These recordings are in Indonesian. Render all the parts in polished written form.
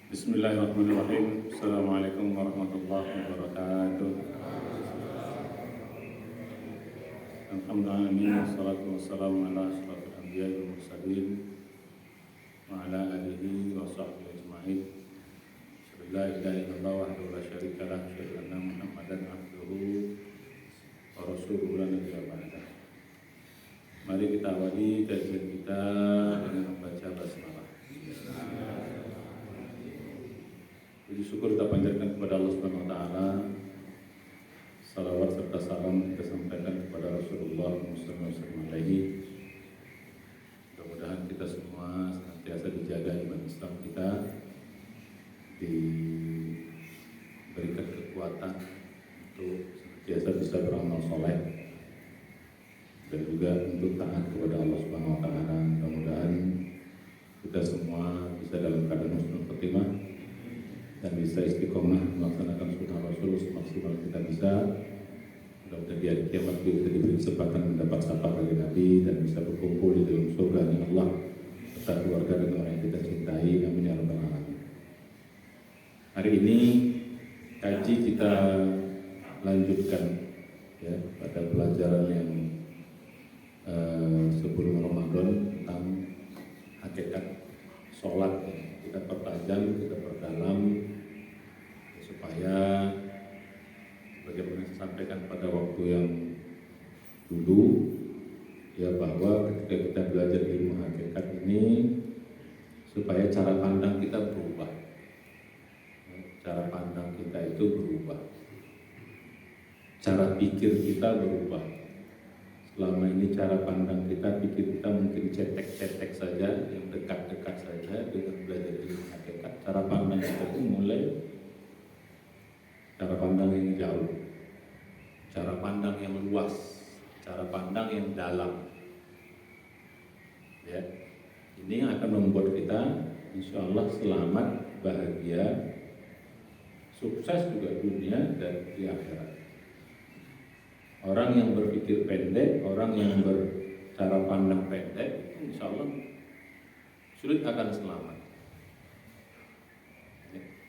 Bismillahirrahmanirrahim. Assalamualaikum warahmatullahi wabarakatuh. Alhamdulillah, wassalatu wassalamu ala asyrafil anbiya'i wal mursalin wa ala alihi wa sahbihi ajma'in. La ilaha illallah wahdahu la syarika lah, asyhadu anna Muhammadan abduhu wa rasuluhu la nabiyya ba'dah. Mari kita awali kajian kita dengan membaca basmalah. Puji syukur kita panjatkan kepada Allah Subhanahu wa taala. Salawat serta salam kita sampaikan kepada Rasulullah sallallahu alaihi wasallam. Mudah-mudahan kita semua senantiasa dijaga iman Islam kita, diberikan kekuatan untuk senantiasa bisa beramal soleh dan juga untuk taat kepada Allah Subhanahu wa taala. Mudah-mudahan kita semua bisa dalam keadaan husnul khotimah dan bisa istiqomah melaksanakan sunnah Rasul semaksimal kita bisa. Mudah-mudahan di hari kiamat kita diberi kesempatan mendapat syafaat dari Nabi dan bisa berkumpul di dalam surga dengan Allah serta keluarga dan orang yang kita cintai. Amin ya rabbal alamin. Hari ini kaji kita lanjutkan ya pada pelajaran yang sebelum Ramadan tentang hakikat sholat ya. Kita pertajam, kita perdalam supaya bagaimana saya sampaikan pada waktu yang dulu ya, bahwa ketika kita belajar ilmu hakikat ini supaya cara pandang kita berubah, cara pandang kita itu berubah, cara pikir kita berubah. Selama ini cara pandang kita, pikir kita mungkin cetek-cetek saja, yang dekat-dekat saja. Dengan belajar ilmu hakikat, cara pandang kita itu mulai cara pandang yang jauh, cara pandang yang luas, cara pandang yang dalam. Ya, ini yang akan membuat kita insya Allah selamat, bahagia, sukses juga dunia dan di akhirat. Orang yang berpikir pendek, orang yang bercara pandang pendek, insya Allah sulit akan selamat.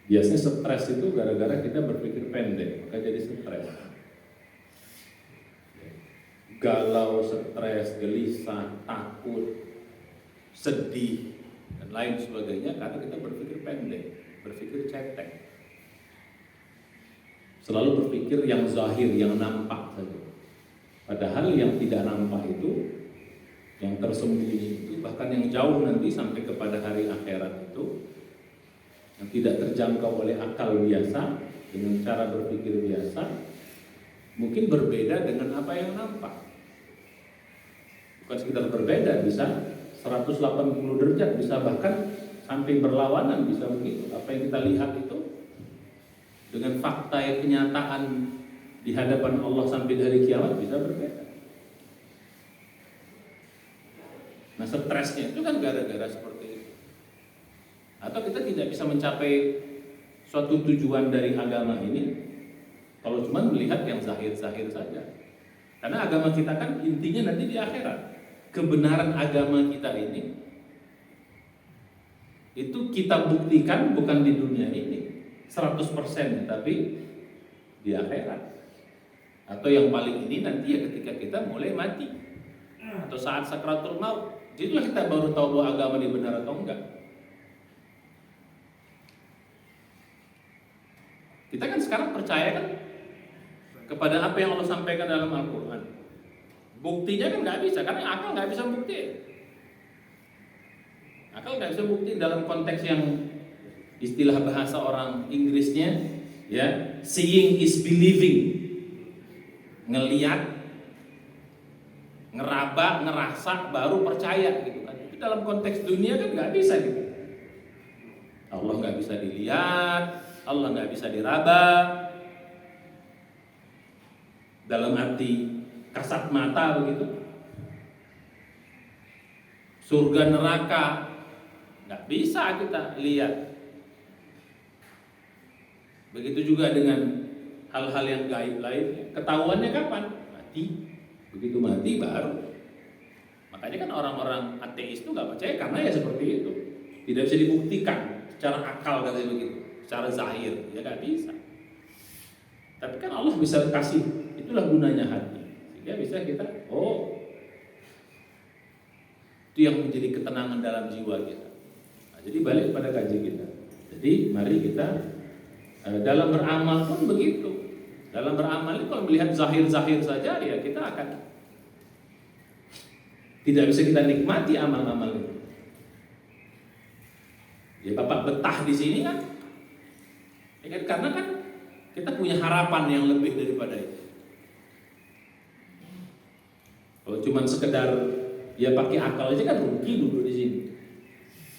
Biasanya stres itu gara-gara kita berpikir pendek, maka jadi stres. Galau, stres, gelisah, takut, sedih, dan lain sebagainya karena kita berpikir pendek, berpikir cetek. Selalu berpikir yang zahir, yang nampak saja. Padahal yang tidak nampak itu, yang tersembunyi itu, bahkan yang jauh nanti sampai kepada hari akhirat itu, yang tidak terjangkau oleh akal biasa, dengan cara berpikir biasa, mungkin berbeda dengan apa yang nampak. Bukan sekedar berbeda, bisa 180 derajat, bisa bahkan sampai berlawanan, bisa begitu. Apa yang kita lihat itu dengan fakta yang kenyataan di hadapan Allah sampai dari kiamat bisa berbeda. Nah, stresnya itu kan gara-gara seperti itu. Atau kita tidak bisa mencapai suatu tujuan dari agama ini kalau cuma melihat yang zahir-zahir saja. Karena agama kita kan intinya nanti di akhirat. Kebenaran agama kita ini itu kita buktikan bukan di dunia ini 100%, tapi di akhirat. Atau yang paling ini nanti ya ketika kita mulai mati atau saat sakratul maut, itulah kita baru tahu bahwa agama ini benar atau enggak. Kita kan sekarang percaya kan kepada apa yang Allah sampaikan dalam Al-Quran. Buktinya kan nggak bisa, karena akal nggak bisa bukti. Akal nggak bisa bukti dalam konteks yang istilah bahasa orang Inggrisnya ya, seeing is believing. Ngelihat, ngeraba, ngerasa, baru percaya gitu kan. Itu dalam konteks dunia kan nggak bisa gitu. Allah nggak bisa dilihat, Allah nggak bisa diraba. Dalam arti kasat mata begitu. Surga neraka nggak bisa kita lihat. Begitu juga dengan hal-hal yang gaib lainnya. Ketahuannya kapan? Mati. Begitu mati baru. Makanya kan orang-orang ateis itu nggak percaya karena ya seperti itu. Tidak bisa dibuktikan. secara akal katanya begitu, secara zahir, ya nggak bisa. Tapi kan Allah bisa kasih, itulah gunanya hati, sehingga bisa kita, itu yang menjadi ketenangan dalam jiwa kita. Nah, jadi balik pada kaji kita. Jadi mari kita dalam beramal pun begitu. Dalam beramal itu kalau melihat zahir-zahir saja, ya kita akan tidak bisa kita nikmati amal-amal itu. Ya Bapak betah di sini kan, ya kan, karena kan kita punya harapan yang lebih daripada itu. Kalau cuma sekedar ya pakai akal aja kan rugi duduk di sini.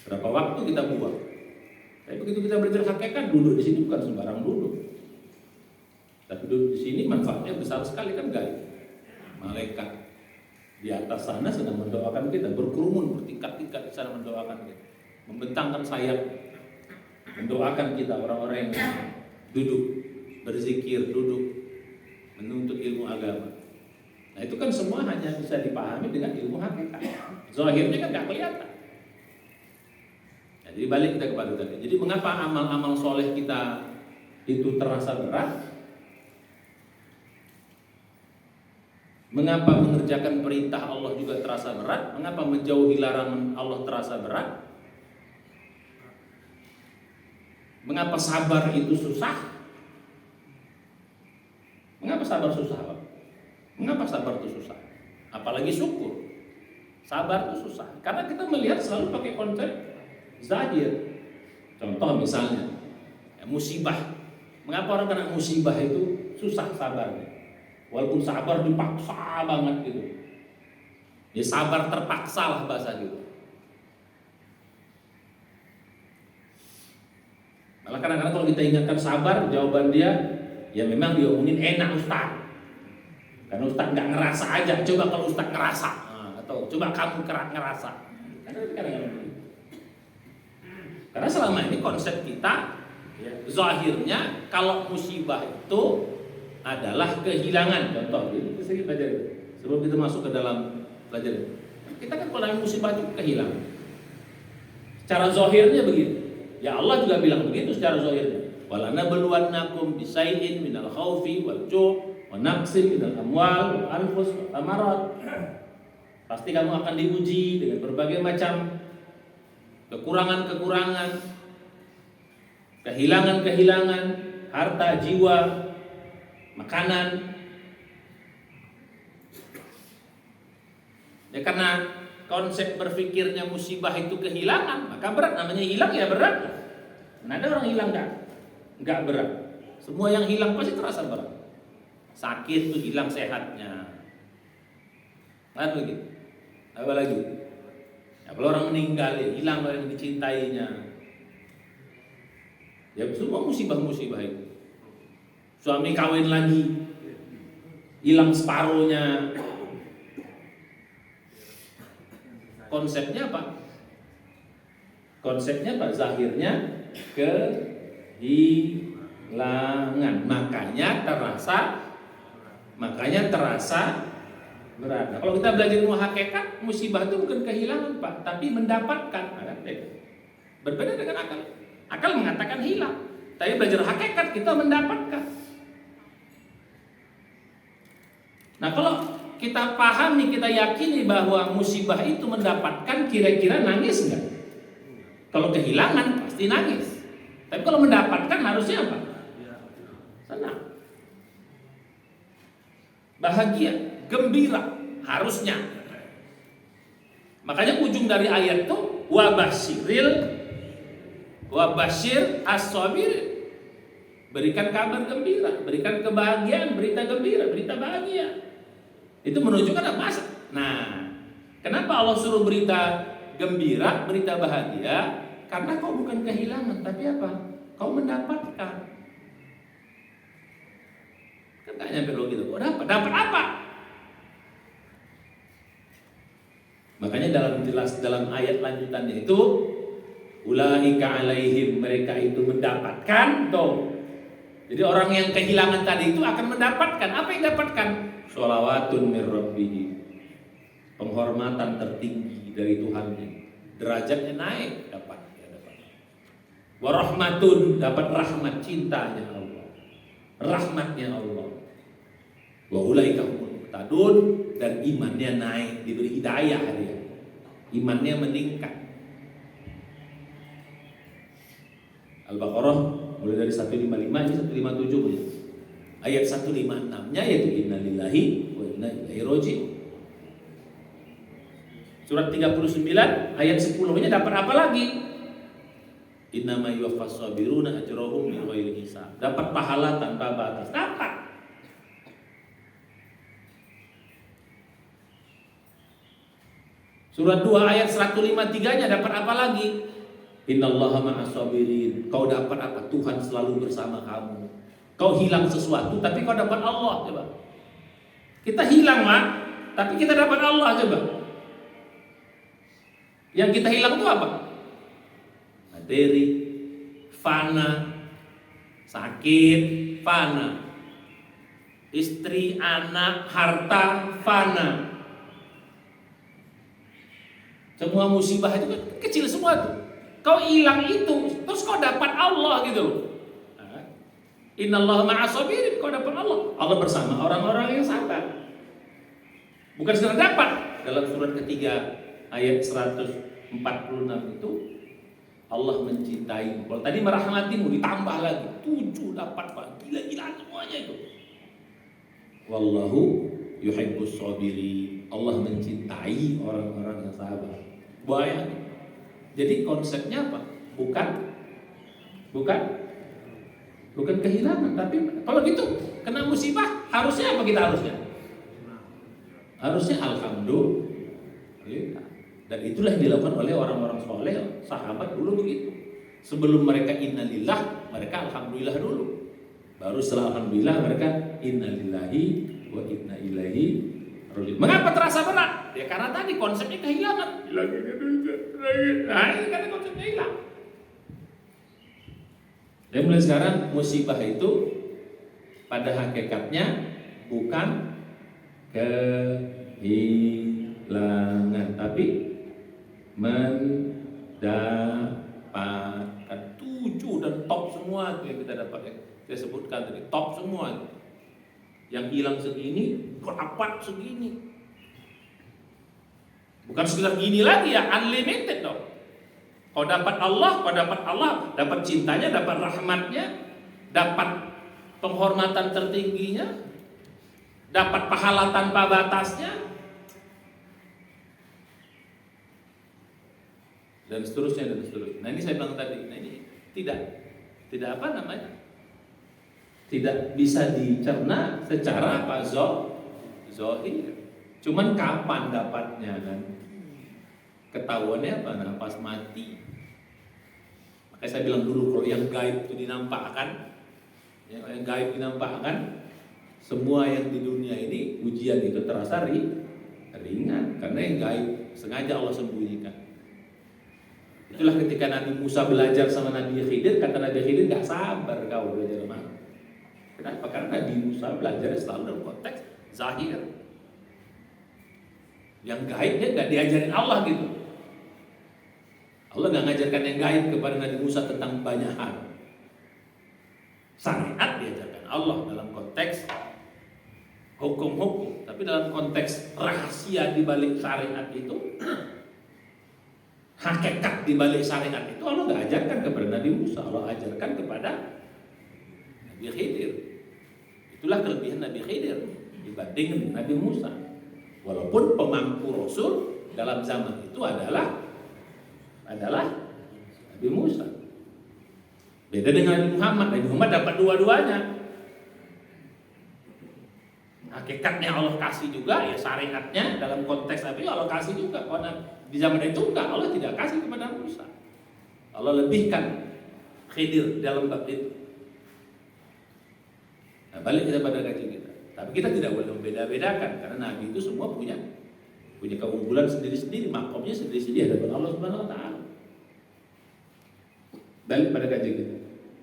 Berapa waktu kita buang? Tapi begitu kita belajar hakikat, duduk di sini bukan sembarang duduk. Tapi duduk di sini manfaatnya besar sekali kan, guys. Malaikat di atas sana sedang mendoakan kita, berkerumun bertingkat-tingkat di sana mendoakan kita, membentangkan sayap, mendoakan kita orang-orang yang duduk berzikir, duduk menuntut ilmu agama. Nah itu kan semua hanya bisa dipahami dengan ilmu hakikat. Zahirnya kan nggak kelihatan. Jadi balik kita kepada tadi. Jadi mengapa amal-amal soleh kita itu terasa berat? Mengapa mengerjakan perintah Allah juga terasa berat? Mengapa menjauhi larangan Allah terasa berat? Mengapa sabar itu susah? Mengapa sabar susah, Pak? Mengapa sabar itu susah? Apalagi syukur. Sabar itu susah. Karena kita melihat selalu pakai konsep zahir. Contoh misalnya, ya, musibah. Mengapa orang kena musibah itu susah sabarnya? Walaupun sabar dipaksa banget gitu. Ya sabar terpaksa lah bahasa gitu. Malah kadang-kadang kalau kita ingatkan sabar, jawaban dia, ya memang diomongin enak Ustaz. Karena Ustaz nggak ngerasa aja. Coba kalau Ustaz ngerasa, atau coba kamu ngerasa. Karena selama ini konsep kita, ya, zahirnya kalau musibah itu adalah kehilangan. Contoh, ini kita pelajari sebelum kita masuk ke dalam pelajaran. Kita kan kalau dalam musibah itu kehilangan. Secara zahirnya begitu. Ya Allah juga bilang begitu secara zahirnya. Walanabluwannakum bisai'in minal khaufi wal ju' wa naqsin minal amwal wal anfus wat thamarat. Pasti kamu akan diuji dengan berbagai macam kekurangan-kekurangan, kehilangan-kehilangan, harta, jiwa, makanan. Ya karena konsep berpikirnya musibah itu kehilangan, maka berat. Namanya hilang ya berat. Nah, ada orang hilang enggak berat. Semua yang hilang pasti terasa berat. Sakit tuh hilang sehatnya. Kan begitu. Apa lagi? Ya, kalau orang meninggal ya hilang orang yang dicintainya. Ya semua musibah-musibah itu. Suami kawin lagi, hilang separuhnya. Konsepnya apa? Konsepnya apa? Zahirnya kehilangan. Makanya terasa berat. Nah, kalau kita belajar ilmu hakikat, musibah itu bukan kehilangan, Pak, tapi mendapatkan. Berbeda dengan akal. Akal mengatakan hilang, tapi belajar hakikat kita mendapatkan. Nah, kalau kita pahami, kita yakini bahwa musibah itu mendapatkan, kira-kira nangis enggak? Kalau kehilangan pasti nangis. Tapi kalau mendapatkan harusnya apa? Senang. Bahagia, gembira harusnya. Makanya ujung dari ayat itu wabasyir as-sabir. Berikan kabar gembira, berikan kebahagiaan, berita gembira, berita bahagia. Itu menunjukkan apa? Nah, kenapa Allah suruh berita gembira, berita bahagia? Karena kau bukan kehilangan, tapi apa? Kau mendapatkan. Kan gak nyampe lo gitu. Dapat apa? Makanya dalam ayat lanjutannya itu, ulaika alaihim, mereka itu mendapatkan tuh. Jadi orang yang kehilangan tadi itu akan mendapatkan. Apa yang dapatkan? Sholawatun mir rabbih, penghormatan tertinggi dari Tuhannya, derajatnya naik dapat. Wa rahmatun, dapat rahmat, cintanya Allah, rahmatnya Allah. Wa ulaika humul muhtadun, dan imannya naik, diberi hidayah dia. Imannya meningkat. Al-Baqarah mulai dari 155 ini 157 punya. Ayat 156-nya yaitu innalillahi wa inna ilaihi raji'un. Surat 39 ayat 10-nya dapat apa lagi? Innama yuwaffas sabiruna ajrahum bighairi hisab. Dapat pahala tanpa batas. Dapat. Surat 2 ayat 153-nya dapat apa lagi? Innallaha ma'as sabirin. Kau dapat apa? Tuhan selalu bersama kamu. Kau hilang sesuatu tapi kau dapat Allah. Coba. Kita hilang, Mak, tapi kita dapat Allah. Coba. Yang kita hilang itu apa? Materi, fana, sakit, fana, istri, anak, harta, fana. Semua musibah itu kan kecil semua tuh. Kau hilang itu, terus kau dapat Allah gitu loh. Innallaha ma'as sabirin, kau dapat Allah. Allah bersama orang-orang yang sabar. Bukan sekedar dapat. Dalam surat ketiga ayat 146 itu Allah mencintai. Kalau tadi merahmatimu ditambah lagi 7 dapat, Pak. Gila-gilaan semuanya itu. Wallahu yuhibbus sabirin. Allah mencintai orang-orang yang sabar. Bayangin. Jadi konsepnya apa? Bukan kehilangan, tapi kalau gitu kena musibah, harusnya apa kita harusnya? Harusnya alhamdulillah. Dan itulah yang dilakukan oleh orang-orang soleh, sahabat dulu begitu. Sebelum mereka innalillah, mereka alhamdulillah dulu. Baru setelah alhamdulillah mereka innalillahi wa inna ilaihi raji'un. Mengapa terasa berat? Ya karena tadi konsepnya kehilangan. Nah, ini karena konsepnya hilang. Dan mulai sekarang musibah itu pada hakikatnya bukan kehilangan, tapi mendapatkan 7 dan top semua itu yang kita dapat ya. Saya sebutkan tadi top semua itu. Yang hilang segini, dapat segini. Bukan sekedar gini lagi ya, unlimited dong. Kau dapat Allah, dapat cintanya, dapat rahmatnya, dapat penghormatan tertingginya, dapat pahala tanpa batasnya, dan seterusnya. Nah ini saya bilang tadi, nah ini tidak apa namanya, tidak bisa dicerna secara apa zohir. Cuman kapan dapatnya kan? Ketahuannya apa? Nah, pas mati. Makanya saya bilang dulu kalau yang gaib itu dinampakkan, yang gaib dinampakkan, semua yang di dunia ini ujian itu terasa ringan karena yang gaib sengaja Allah sembunyikan. Itulah ketika Nabi Musa belajar sama Nabi Khidir, kata Nabi Khidir nggak sabar kau belajar sama. Kenapa? Karena Nabi Musa belajar selalu dalam konteks zahir. Yang gaibnya nggak diajarin Allah gitu. Allah nggak ngajarkan yang gaib kepada Nabi Musa tentang banyak hal. Syariat diajarkan Allah dalam konteks hukum-hukum, tapi dalam konteks rahasia di balik syariat itu, hakikat di balik syariat itu Allah nggak ajarkan kepada Nabi Musa, Allah ajarkan kepada Nabi Khidir. Itulah kelebihan Nabi Khidir dibanding Nabi Musa. Walaupun pemangku Rasul dalam zaman itu adalah Nabi Musa. Beda dengan Nabi Muhammad. Nabi Muhammad dapat dua-duanya. Hakikatnya Allah kasih juga, ya syariatnya dalam konteks tapi Allah kasih juga. Karena di zaman itu enggak, Allah tidak kasih kepada Musa. Allah lebihkan Khidir dalam bab itu. Nah, balik kita pada kaji kita. Tapi kita tidak boleh membeda-bedakan karena Nabi itu semua punya keunggulan sendiri-sendiri, makomnya sendiri-sendiri hadapan Allah Subhanahu wa taala. Balik pada kaji kita.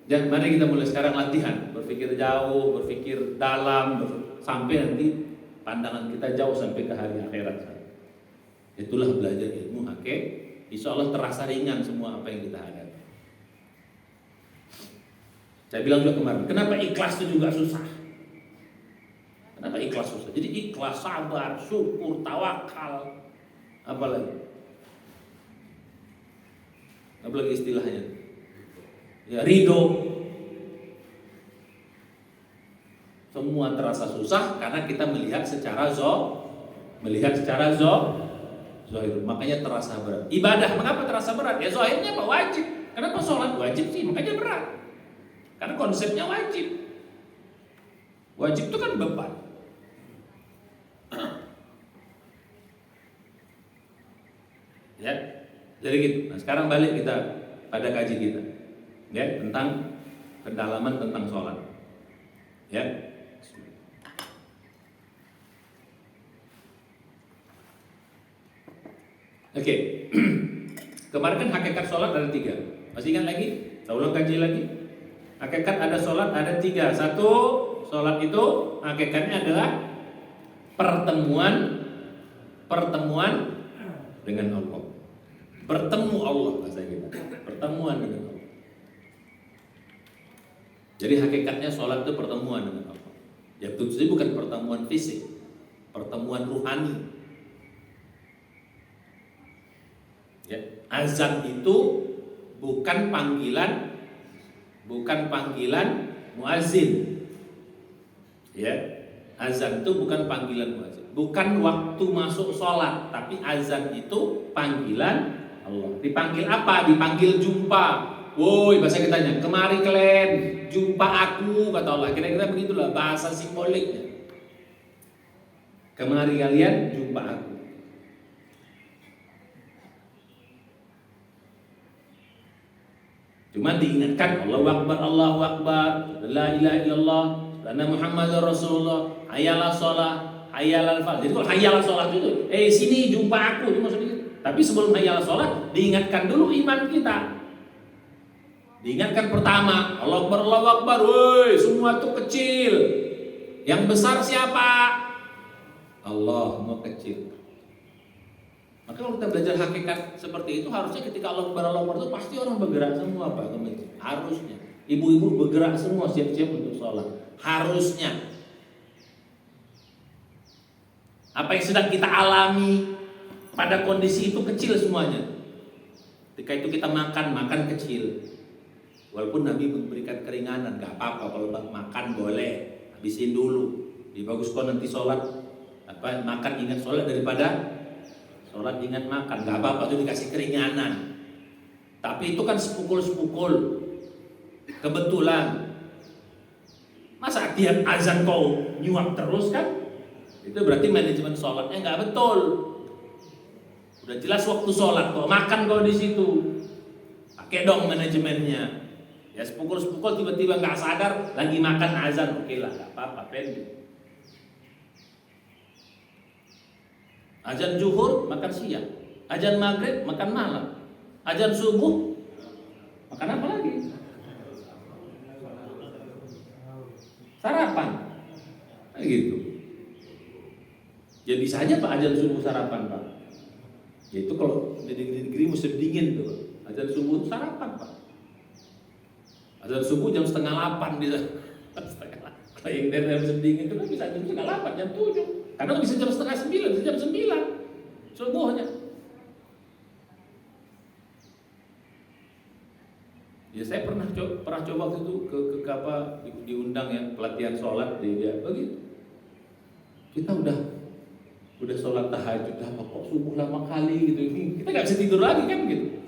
Dan mari kita mulai sekarang latihan, berpikir jauh, berpikir dalam, sampai nanti pandangan kita jauh sampai ke hari akhirat. Itulah belajar ilmu hakikat. Insya Allah terasa ringan semua apa yang kita hadapi. Saya bilang juga kemarin, kenapa ikhlas itu juga susah? Kenapa ikhlas susah? Jadi ikhlas, sabar, syukur, tawakal, apalagi istilahnya, ya ridho. Semua terasa susah karena kita melihat secara zahir. Makanya terasa berat. Ibadah mengapa terasa berat? Ya zahirnya apa? Wajib. Kenapa sholat wajib sih? Makanya berat. Karena konsepnya wajib. Wajib itu kan beban. Ya, jadi gitu. Nah, sekarang balik kita pada kaji kita, ya, tentang pendalaman tentang sholat. Ya. Oke. Kemarin kan hakikat sholat ada 3. Masih ingat lagi? Saya ulang kaji lagi. Hakikat ada sholat ada 3. Satu, sholat itu hakikatnya adalah pertemuan dengan Allah. Bertemu Allah bahasa kita. Pertemuan dengan Allah. Jadi hakikatnya sholat itu pertemuan dengan Allah. Ya tentu saja bukan pertemuan fisik, pertemuan ruhani. Ya, azan itu bukan panggilan muazin. Ya, azan itu bukan panggilan muazin, bukan waktu masuk sholat, tapi azan itu panggilan Allah. Dipanggil apa? Dipanggil jumpa. Woi, bahasa kitanya, kemari kalian, jumpa aku, kata Allah. Kira-kira begitulah bahasa simboliknya. Kemari kalian, jumpa aku. Cuma diingatkan Allahu Akbar, la ilaha illallah, anna Muhammadar Rasulullah, hayalah sholat, hayalah falah. Jadi kalau hayalah sholat itu, sini jumpa aku, itu maksudnya. Tapi sebelum hayalah sholat, diingatkan dulu iman kita. Diingatkan pertama, Allahu Akbar, woi, semua itu kecil. Yang besar siapa? Allah, mau kecil. Maka kalau kita belajar hakikat seperti itu, harusnya ketika Allah Akbar itu pasti orang bergerak semua Pak ke masjid. Harusnya. Ibu-ibu bergerak semua siap-siap untuk sholat. Harusnya. Apa yang sedang kita alami pada kondisi itu kecil semuanya. Ketika itu kita makan kecil. Walaupun Nabi memberikan keringanan, gak apa-apa kalau makan boleh, habisin dulu. Bagus kok nanti sholat, makan ingat sholat daripada sholat ingat makan, gak apa-apa itu dikasih keringanan. Tapi itu kan sepukul-sepukul, kebetulan. Masa tiap azan kau nyuap terus kan? Itu berarti manajemen sholatnya gak betul. Udah jelas waktu sholat kok makan kau di situ, pakai dong manajemennya. Ya sepukul-sepukul tiba-tiba gak sadar lagi makan azan, oke lah, gak apa-apa, pendek. Azan zuhur makan siang, azan maghrib makan malam, azan subuh makan apa lagi? Sarapan, gitu. Ya bisa aja Pak azan subuh sarapan Pak. Ya itu kalau di negeri musim dingin tuh, azan subuh itu sarapan Pak. Azan subuh jam 7:30 bisa. Kalau yang dari musim dingin itu kan bisa jam 7:30, jam 7. Kadang bisa jam 8:30, bisa jam 9 subuhnya. Ya saya pernah coba waktu itu ke apa diundang ya pelatihan sholat dia begitu. Kita udah sholat tahajud apa kok subuh lama kali gitu, ini kita nggak bisa tidur lagi kan gitu.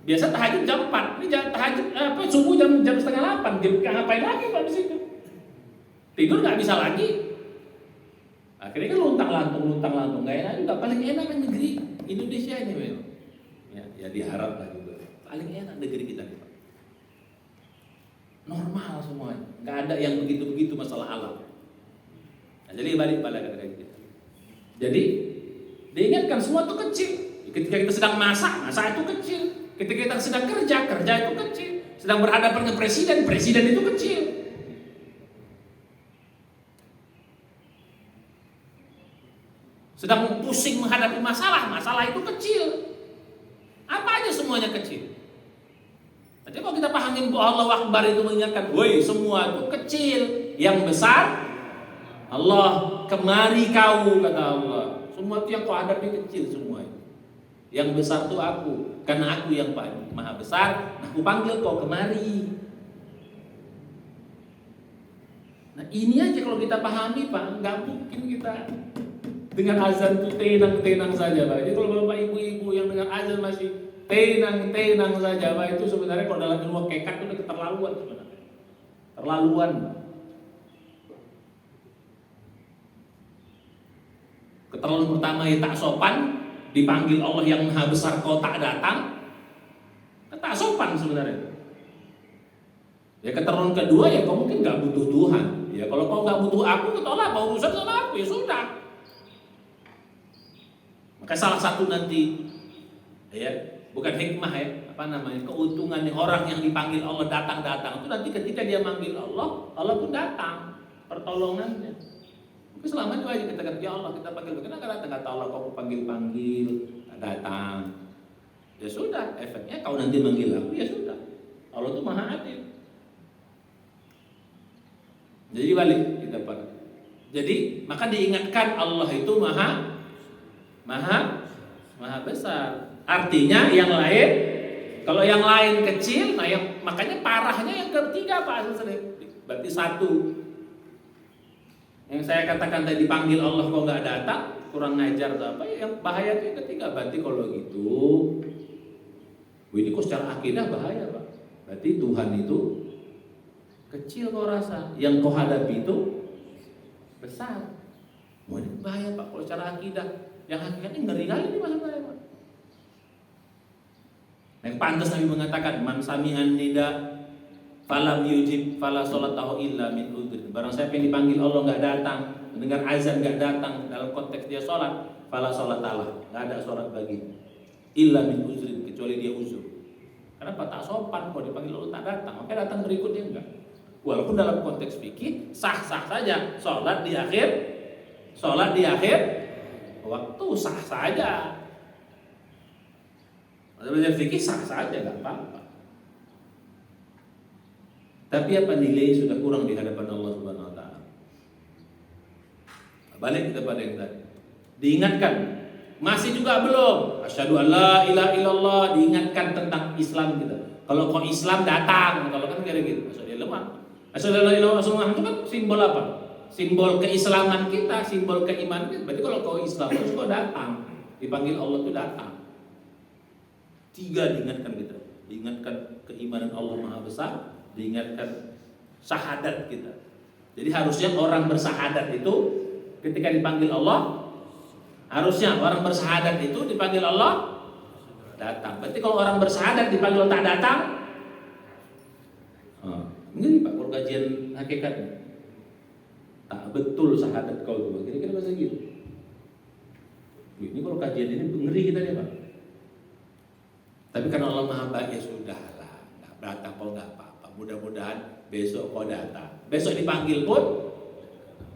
Biasa tahajud jam 4, ini tahajud subuh jam 7:30, dia ngapain lagi Pak di situ? Tidur nggak bisa lagi. Akhirnya kan luntang-lantung, nggak enak juga. Paling enak kan negeri Indonesia ini memang. Ya diharap lah juga. Paling enak negeri kita nih Pak. Normal semuanya, nggak ada yang begitu-begitu masalah alam. Nah, jadi balik pada kata kita. Jadi diingatkan semua itu kecil. Ketika kita sedang masak itu kecil. Ketika kita sedang kerja itu kecil. Sedang berhadapan dengan presiden itu kecil. Sedang pusing menghadapi masalah itu kecil. Apa aja semuanya kecil. Jadi kalau kita pahami info Allahu Akbar itu mengingatkan, woi semua itu kecil, yang besar Allah. Kemari kau, kata Allah. Semua itu yang kau hadapi kecil semua. Yang besar itu aku, karena aku yang maha besar. Nah, aku panggil kau kemari. Nah ini aja kalau kita pahami Pak, nggak mungkin kita dengan azan itu tenang-tenang saja Pak. Jadi kalau bapak ibu-ibu yang dengan azan masih tenang-tenang saja Pak, itu sebenarnya kalau dalam ilmu hakikat itu keterlaluan sebenarnya. Terlaluan. Keterlaluan pertama ya tak sopan, dipanggil Allah yang maha besar kau tak datang. Tak sopan sebenarnya. Ya keterlaluan kedua ya kau mungkin nggak butuh Tuhan. Ya kalau kau nggak butuh aku, tolak mau urusan sama aku ya sudah. Maka salah satu nanti ya bukan hikmah ya, apa namanya, keuntungan orang yang dipanggil Allah datang itu nanti ketika dia manggil Allah, Allah pun datang pertolongannya. Mungkin selama itu aja kita kata ya Allah kita panggil, kenapa datang kata Allah kau panggil datang. Ya sudah, efeknya kau nanti manggil aku ya sudah. Allah itu maha adil. Jadi balik kita pada. Jadi maka diingatkan Allah itu maha besar. Artinya yang lain, kalau yang lain kecil, nah yang makanya parahnya yang ketiga Pak Asri. Berarti satu. Yang saya katakan tadi dipanggil Allah kok nggak datang, kurang ngajar atau apa? Yang bahaya itu yang ketiga. Berarti kalau gitu, ini kok secara akidah bahaya Pak. Berarti Tuhan itu kecil kau rasa, yang kau hadapi itu besar. Wah ini bahaya Pak kalau secara akidah. Yang hakikatnya ngeri kali ini maksudnya Pak. Yang pantas Nabi mengatakan man sami'an nida falam yujib fala sholatahu illa min udhrin. Barang siapa yang dipanggil Allah enggak datang, mendengar azan enggak datang, dalam konteks dia salat, fala sholatalah, enggak ada salat bagi illa min udhrin, kecuali dia uzur. Kenapa? Tak sopan kalau dipanggil Allah tak datang, maka datang berikutnya enggak. Walaupun dalam konteks fikih sah-sah saja, salat di akhir waktu sah saja. Belajar fikih sah saja, nggak apa-apa. Tapi apa nilai sudah kurang di hadapan Allah Subhanahu Wa Taala. Balik kita pada yang tadi. Diingatkan, masih juga belum. Asyhadu an la ilaha illallah, diingatkan tentang Islam kita. Kalau kau Islam datang, kalau kan kayak gitu, maksudnya dia lemah. Asyhadu an la ilaha illallah itu kan simbol apa? Simbol keislaman kita, simbol keimanan kita. Berarti kalau kau Islam harus kau datang, dipanggil Allah itu datang. Tiga diingatkan kita, diingatkan keimanan Allah Maha Besar, diingatkan syahadat kita. Jadi harusnya orang bersahadat itu ketika dipanggil Allah, harusnya orang bersahadat itu dipanggil Allah datang. Berarti kalau orang bersahadat dipanggil tak datang, ini Pak kalau kajian hakikatnya tak betul syahadat kau itu, kira-kira bahasa gitu. Ini kalau kajian ini ngeri kita ya Pak. Tapi karena Allah Maha Baik ya sudahlah, nggak datang kau nggak apa-apa. Mudah-mudahan besok kau datang. Besok dipanggil pun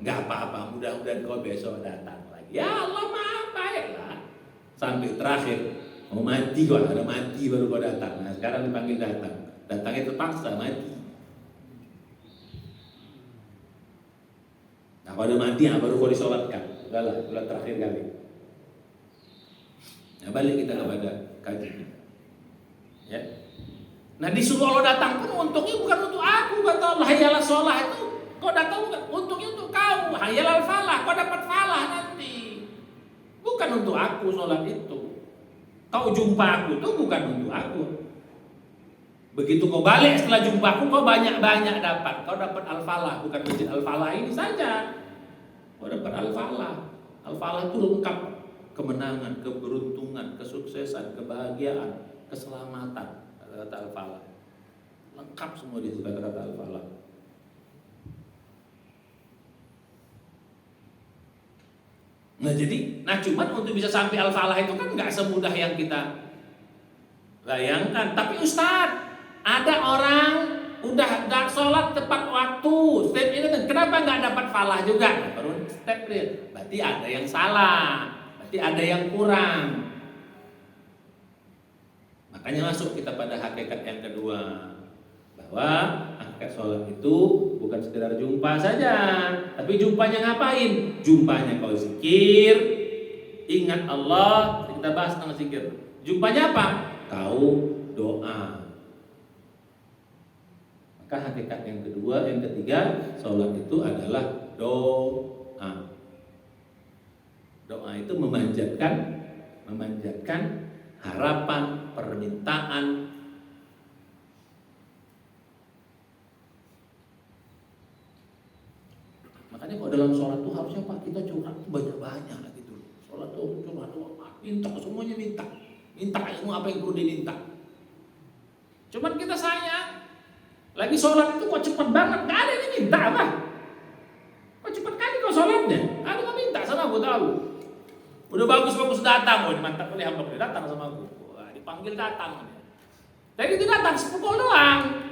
nggak apa-apa. Mudah-mudahan kau besok datang lagi. Ya Allah Maha Baik lah. Sampai terakhir mau mati kau, ada mati baru kau datang. Nah sekarang dipanggil datang. Datangnya terpaksa mati. Nah kalau ada mati baru kau disolatkan. Sudahlah, bulan terakhir kali. Nah balik kita kepada kajian. Ya. Nah disuruh Allah datang pun untungnya bukan untuk aku, kata Allah. Hayalah sholah itu kau datang bukan untungnya untuk kau. Hayalal falah, kau dapat falah nanti. Bukan untuk aku sholat itu. Kau jumpa aku itu bukan untuk aku. Begitu kau balik setelah jumpa aku, kau banyak-banyak dapat. Kau dapat al-falah, bukan masjid al-falah ini saja. Kau dapat al-falah. Al-falah itu lengkap. Kemenangan, keberuntungan, kesuksesan, kebahagiaan, keselamatan, kata-kata al-falah. Lengkap semua di situ kata-kata al-falah. Nah jadi, cuman untuk bisa sampai al-falah itu kan nggak semudah yang kita bayangkan. Tapi Ustadz, ada orang udah nggak sholat tepat waktu, step ini kenapa nggak dapat falah juga? Baru step dia, berarti ada yang salah, berarti ada yang kurang. Makanya masuk kita pada hakikat yang kedua, bahwa hakikat sholat itu bukan sekedar jumpa saja, tapi jumpanya ngapain? Jumpanya kau zikir, ingat Allah. Kita bahas tentang zikir. Jumpanya apa? Kau doa. Maka hakikat yang ketiga, sholat itu adalah doa. Doa itu memanjatkan harapan, permintaan. Makanya kalau dalam sholat itu harusnya Pak kita curhat banyak-banyak gitu. Sholat itu curhat, minta semuanya minta ilmu apa yang perlu diminta. Cuman kita sayang, lagi sholat itu kok cepet banget, gak ada yang minta apa? Kok cepet kali kau sholatnya? Ada yang minta sama aku tahu. Udah bagus datang, mantap kali hamba datang sama aku. Wah, dipanggil datang. Tadi itu datang sepukul doang.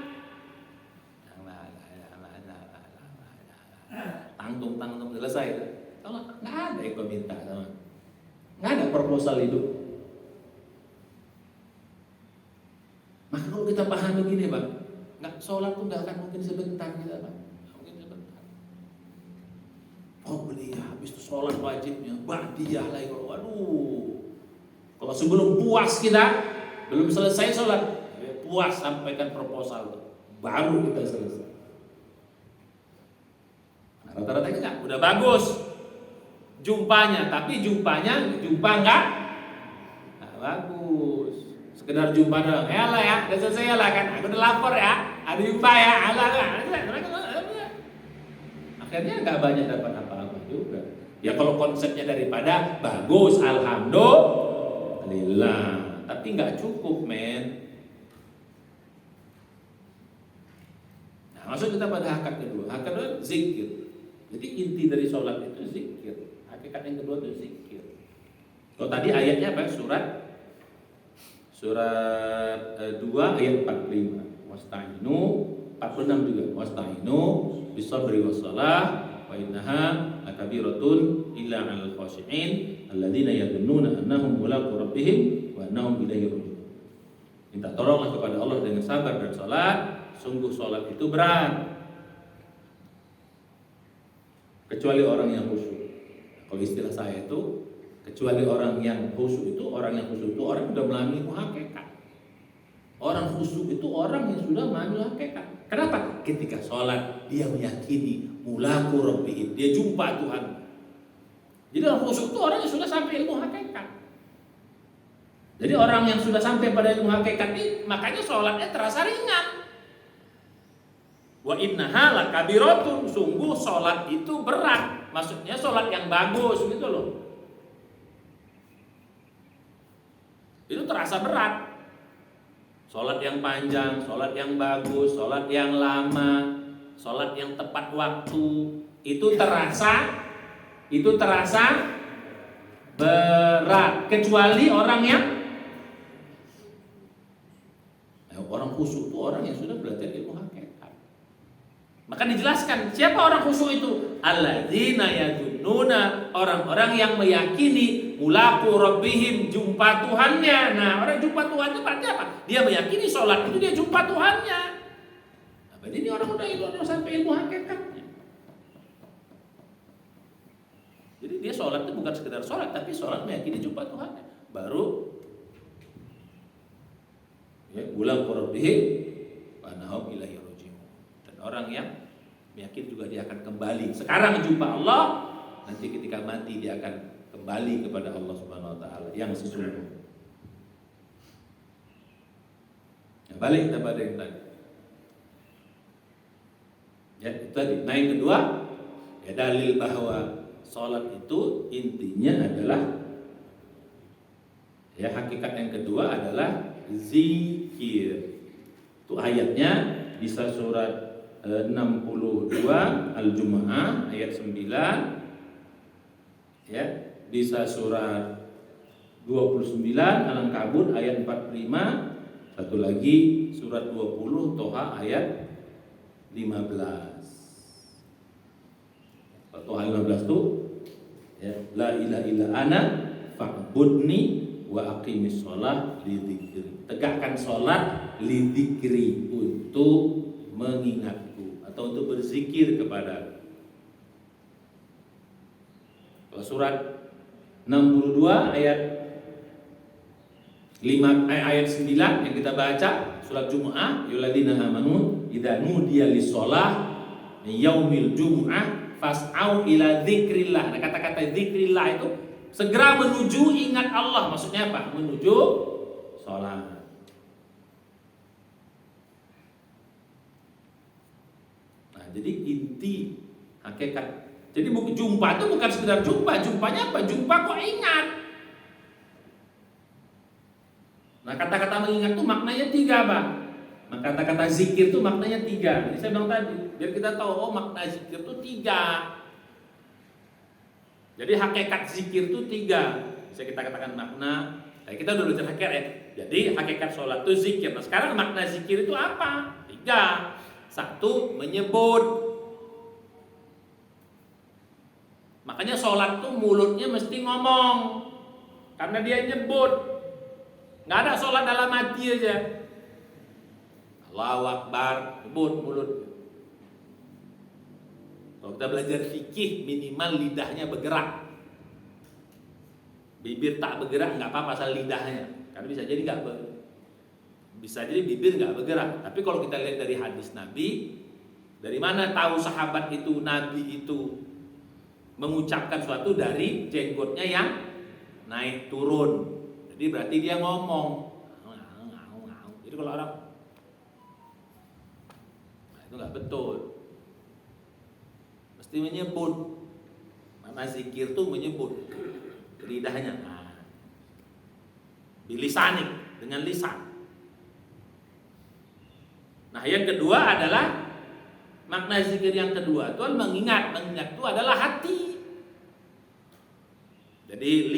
Tangtung selesai. Kalau nggak ada yang kau minta sama, nggak ada proposal hidup. Maka kalau kita paham begini Bang, nggak sholat tuh nggak akan mungkin sebentar kita Bang, mungkin sebentar. Oh beli habis itu sholat wajibnya, ba'diyah lagi kalau waduh. Kalau sebelum puas kita, belum selesai sholat, puas sampaikan proposal tuh, baru kita selesai. Rata-rata kita udah bagus jumpanya, tapi jumpa nggak bagus. Sekedar jumpa doang, ya lah ya, udah selesai lah kan, aku udah lapor ya, ada jumpa ya, akhirnya nggak banyak dapat apa-apa juga. Ya kalau konsepnya daripada bagus, alhamdulillah, tapi nggak cukup men. Nah maksud kita pada hakikat kedua zikir. Jadi inti dari sholat itu zikir. Hakikat yang kedua itu zikir. Kalau tadi ayatnya apa? Surat 2 ayat 45. Wasta'inu 46 juga. Wasta'inu bisabri wassalah wa innaha lakabiratun illa 'alal khashi'in alladzina yadhunnuna annahum mulaqu rabbihim wa annahum ilaihi raji'un. Minta tolonglah kepada Allah dengan sabar dan salat. Sungguh salat itu berat. Kecuali orang yang khusyuk. Kalau istilah saya itu, kecuali orang yang khusyuk itu orang yang sudah memahami hakikat. Orang khusyuk itu orang yang sudah memahami hakikat. Kenapa? Ketika sholat dia meyakini mulaqu rabbih, dia jumpa Tuhan. Jadi orang khusyuk itu orang yang sudah sampai ilmu hakikat. Jadi orang yang sudah sampai pada ilmu hakikat ini, makanya sholatnya terasa ringan. Wa innaha lakabiratun, sungguh sholat itu berat. Maksudnya sholat yang bagus gitu loh. Itu terasa berat. Sholat yang panjang, sholat yang bagus, sholat yang lama, sholat yang tepat waktu, itu terasa berat. Kecuali orang khusyuk itu orang yang sudah belajar ilmu hakikat. Maka dijelaskan siapa orang khusyuk itu? Alladzina yadunnuna, orang-orang yang meyakini mulaqu rabbihim, jumpa Tuhannya. Nah, orang jumpa Tuhan itu berarti apa? Dia meyakini sholat itu dia jumpa Tuhannya. Nah, berarti ini orang udah sampai ilmu hakikatnya. Jadi dia sholat itu bukan sekedar sholat, tapi sholat meyakini jumpa Tuhannya. Baru ya mulaqu rabbihim wa annahum ilaihi raji'un. Dan orang yang meyakini juga dia akan kembali. Sekarang jumpa Allah, nanti ketika mati dia akan kembali kepada Allah Subhanahu wa taala yang sesungguhnya. Ya, balik kepada yang tadi. Ya, itu tadi. Nah, yang kedua, ya dalil bahwa salat itu intinya adalah ya hakikat yang kedua adalah zikir. Itu ayatnya bisa surat 62 Al-Jumu'ah ayat 9, ya, bisa surat 29 Al-Ankabut ayat 45, satu lagi surat 20 Toha ayat 15. Toha 15 itu ya, la ilaha illa ana fa'budni wa aqimis shalah li dzikri. Tegakkan salat li dzikri, untuk mengingatku atau untuk berzikir kepada. Surat 62 ayat 9 yang kita baca surat Jumu'ah, ayyuhalladzina amanu idza nudiya lis-shalah yaumil jumu'ah fas'au ila dzikrillah. Nah, kata-kata dzikrillah itu segera menuju ingat Allah. Maksudnya apa? Menuju sholat. Nah, jadi inti hakikat. Jadi jumpa itu bukan sekedar jumpa. Jumpanya apa? Jumpa kok ingat. Nah, kata-kata mengingat itu maknanya 3, Pak. Nah, kata-kata zikir itu maknanya 3. Jadi saya bilang tadi, biar kita tahu makna zikir itu 3. Jadi hakikat zikir itu 3. Bisa kita katakan makna. Nah, kita udah belajar hakikat ya. Jadi hakikat sholat itu zikir. Nah, sekarang makna zikir itu apa? 3. 1, menyebut. Makanya sholat tuh mulutnya mesti ngomong, karena dia nyebut. Nggak ada sholat dalam hati aja. Allahu Akbar, nyebut mulut. Kalau kita belajar fikih, minimal lidahnya bergerak. Bibir tak bergerak nggak apa-apa, asal lidahnya. Karena bisa jadi bibir nggak bergerak. Tapi kalau kita lihat dari hadis Nabi, dari mana tahu sahabat itu, Nabi itu mengucapkan suatu dari jenggotnya yang naik turun. Jadi berarti dia ngomong. Jadi kalau orang, nah itu nggak betul. Mesti menyebut. Makna zikir itu menyebut lidahnya. Nah, bilisanik, dengan lisan. Nah, yang kedua adalah makna zikir yang kedua itu mengingat. Mengingat itu adalah hati. Jadi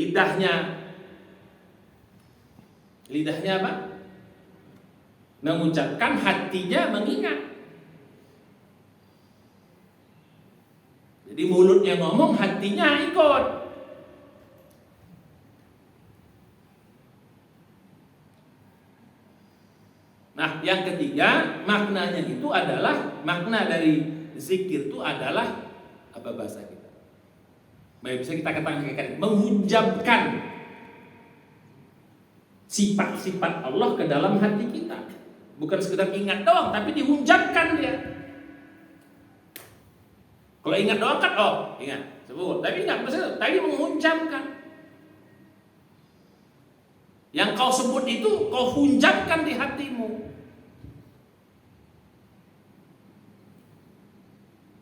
lidahnya apa? Mengucapkan, hatinya mengingat. Jadi mulutnya ngomong, hatinya ikut. Nah, yang ketiga, maknanya itu adalah, makna dari zikir itu adalah apa bahasa kita? Baik, bisa kita katakan menghujamkan sifat-sifat Allah ke dalam hati kita. Bukan sekedar ingat doang, tapi dihujamkan dia. Kalau ingat doang kan, ingat, sebut. Tapi ingat, maksudnya tadi menghujamkan. Yang kau sebut itu kau hujamkan di hatimu.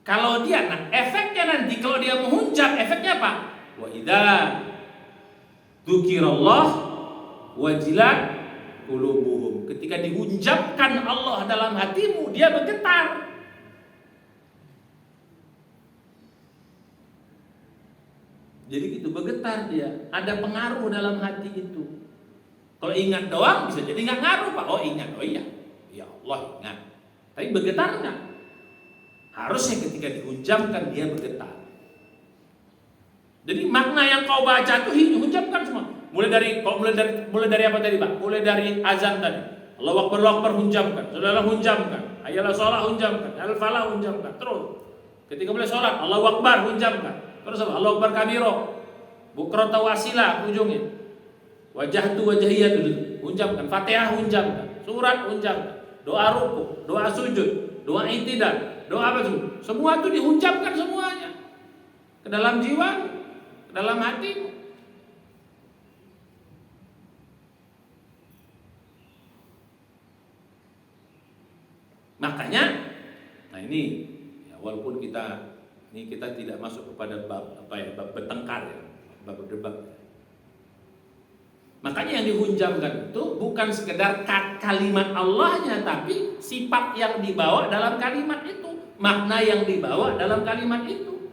Kalau dia, nah efeknya nanti kalau dia menghujam, efeknya apa? Wa idza dzukirallah wajilat qulubuhum. Ketika dihujamkan Allah dalam hatimu, dia bergetar. Jadi gitu, bergetar dia. Ada pengaruh dalam hati itu. Kalau ingat doang bisa jadi nggak ngaruh, Pak. Oh ingat, oh iya, ya Allah ingat. Tapi bergetar nggak? Harusnya ketika dihujamkan dia bergetar. Jadi makna yang kau baca itu hujamkan semua. Mulai dari apa tadi, Pak? Mulai dari azan tadi. Allahu Akbar, Allahu Akbar, hujamkan. Saudara hujamkan. Ayalah sholat, hujamkan. Al-falah, hujamkan. Terus ketika mulai sholat, Allahu Akbar, hujamkan. Terus apa? Allahu Akbar kabiro. Bukrata wasila ujungnya. Wajah tu wajahiyah tu hujamkan. Fatihah hujamkan. Surat hujamkan. Doa ruku, doa sujud, doa i'tidal, doa apa itu? Semua itu dihujamkan semuanya ke dalam jiwa, ke dalam hatimu. Makanya, nah ini ya, walaupun kita tidak masuk kepada bab bab bertengkar ya, bab berdebat. Makanya yang dihujamkan itu bukan sekedar kalimat Allahnya, tapi sifat yang dibawa dalam kalimat itu, makna yang dibawa dalam kalimat itu.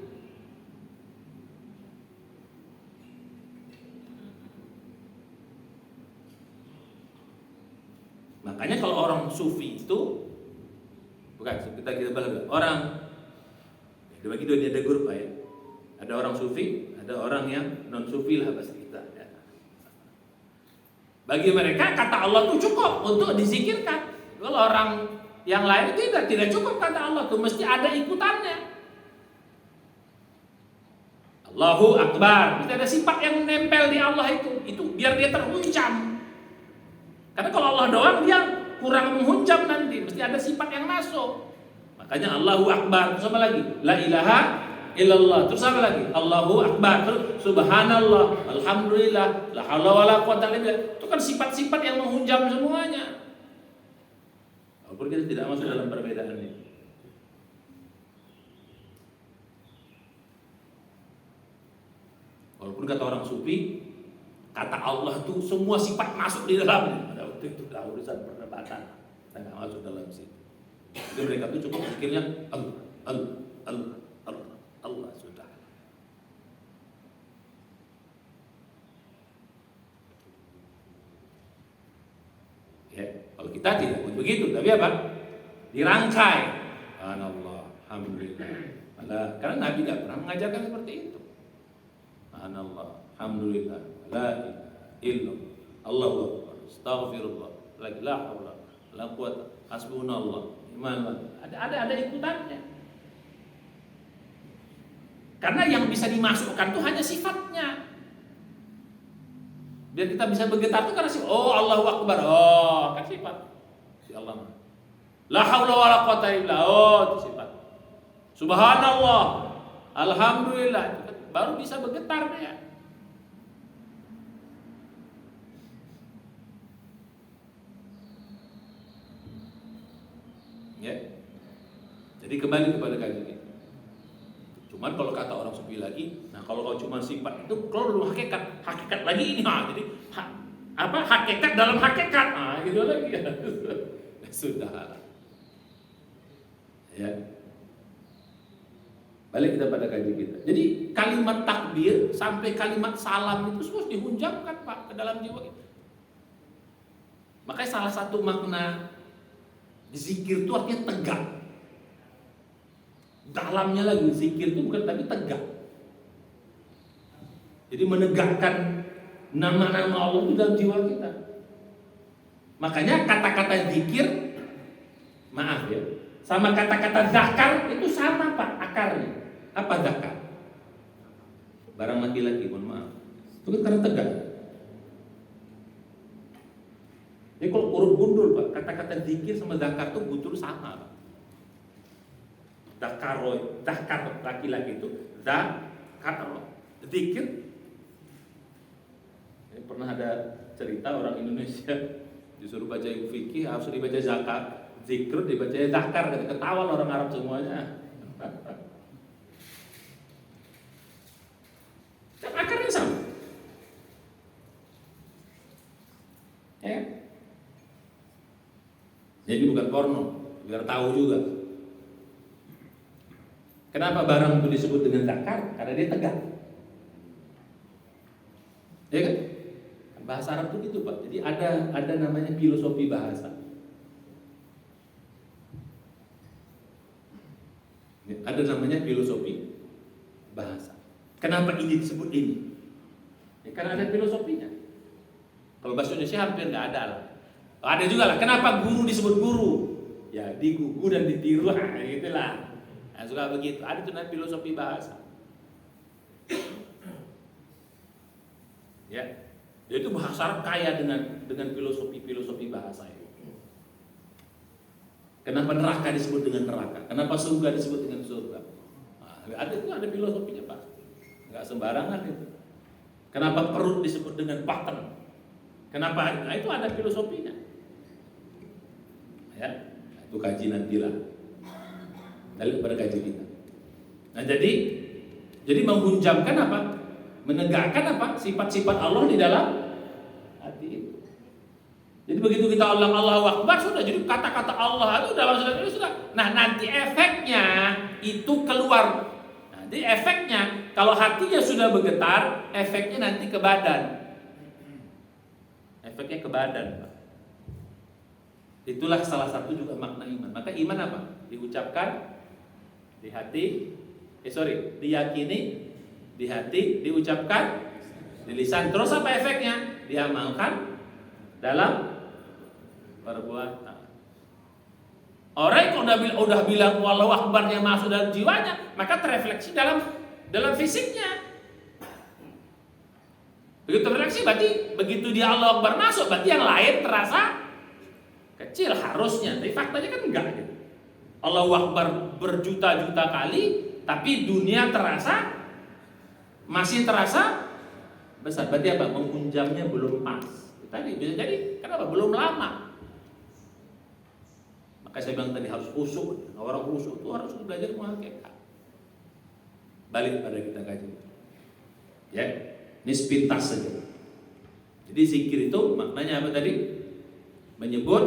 Makanya kalau orang sufi itu bukan kita bahas orang dibagi dua, ada grup ya. Ada orang sufi, ada orang yang non sufi lah bahasa kita. Ya. Bagi mereka kata Allah itu cukup untuk dizikirkan. Kalau orang yang lain tidak cukup kata Allah tuh, mesti ada ikutannya. Allahu Akbar, mesti ada sifat yang nempel di Allah itu biar dia terhunjam. Karena kalau Allah doang dia kurang menghunjam nanti, mesti ada sifat yang masuk. Makanya Allahu Akbar, terus apa lagi? La ilaha illallah, terus apa lagi? Allahu Akbar, terus subhanallah, alhamdulillah, la haula wala quwata illa billah. Itu kan sifat-sifat yang menghunjam semuanya. Walaupun kita tidak masuk dalam perbedaan ini. Walaupun kata orang sufi, kata Allah itu semua sifat masuk di dalamnya. Pada waktu itu dah urusan perdebatan, kita nggak masuk dalam situ. Jadi mereka itu cukup pikirnya Allah sudah. Ya, kalau kita tidak begitu, tapi apa? Dirangkai. Subhanallah, alhamdulillah. Karena Nabi tidak pernah mengajarkan seperti itu. Subhanallah, alhamdulillah, la ilaha illallah, Allahu akbar, astaghfirullah, la haula wala quwata, hasbunallah, iman. Ada ikutannya. Karena yang bisa dimasukkan itu hanya sifatnya. Biar kita bisa bergetar itu karena sifat. Oh, Allahu akbar. Oh, kan sifat. Si Allah. La haula wala quwata illa billah. Oh, itu sifat. Subhanallah, alhamdulillah, itu kan baru bisa bergetar dia. Ya. Jadi kembali kepada kajian kita. Cuman kalau kata orang sufi lagi, nah kalau cuma sifat itu kalau hakikat lagi ini, jadi hakikat dalam hakikat, gitu lagi. Sudah. Ya. Balik kita pada kajian kita. Jadi kalimat takbir sampai kalimat salam itu harus dihunjamkan Pak ke dalam jiwa kita. Makanya salah satu makna zikir itu artinya tegak. Dalamnya lagi zikir itu bukan tapi tegak. Jadi menegakkan nama-nama Allah itu dalam jiwa kita. Makanya kata-kata zikir, maaf ya, sama kata-kata zakar itu sama Pak akarnya. Apa zakar? Barang laki-laki, mohon maaf. Itu kan karena tegak. Jadi kalau urut gundul Pak, kata-kata zikir sama zakar itu gundul sama Pak. Zakar laki-laki itu zakar. Zikir. Pernah ada cerita orang Indonesia disuruh baca fikih harus dibaca zakar, zikir dibaca zakar, ketawa orang Arab semuanya. Kan akarnya sama. Ya. Jadi bukan porno, biar tahu juga. Kenapa barang itu disebut dengan zakar? Karena dia tegak. Ya kan? Bahasa Arab itu gitu Pak. Jadi ada namanya filosofi bahasa. Ada namanya filosofi bahasa. Kenapa ini disebut ini? Ya, karena ada filosofinya. Kalau bahasa Indonesia hampir nggak ada lah. Ada juga lah. Kenapa guru disebut guru? Ya digugu dan ditiru, gitulah. Nah, suka begitu. Ada tuh namanya filosofi bahasa. Ya. Itu bahasa Arab kaya dengan filosofi bahasa itu. Kenapa neraka disebut dengan neraka? Kenapa surga disebut dengan surga? Nah, ada filosofinya Pak. Enggak sembarangan itu. Kenapa perut disebut dengan paten? Kenapa? Nah, itu ada filosofinya. Ya, itu kaji nantilah. Balik pada kaji kita. Nah, jadi menghunjamkan apa? Menegakkan apa? Sifat-sifat Allah di dalam hati itu. Jadi begitu kita Allahu Akbar sudah jadi kata-kata Allah itu dalam sudah. Nah, nanti efeknya itu keluar. Nanti efeknya kalau hatinya sudah bergetar, efeknya nanti ke badan. Efeknya ke badan, Pak. Itulah salah satu juga makna iman. Maka iman apa? Diucapkan di hati, diyakini di hati, diucapkan di lisan. Terus apa efeknya? Diamalkan dalam perbuatan. Orang yang udah bilang Allahu Akbar yang masuk dalam jiwanya, maka terefleksi dalam fisiknya. Begitu terefleksi berarti begitu dia Allahu Akbar masuk, berarti yang lain terasa kecil harusnya. Tapi faktanya kan enggak gitu. Allahu Akbar berjuta-juta kali, tapi dunia masih terasa besar. Berarti apa? Menghunjamnya belum pas. Tadi bisa jadi kenapa? Belum lama. Maka saya bilang tadi harus khusyuk. Orang khusyuk itu harus belajar menghakikat. Balik pada kita kaji. Ya, ini sepintas saja. Jadi zikir itu maknanya apa tadi? Menyebut,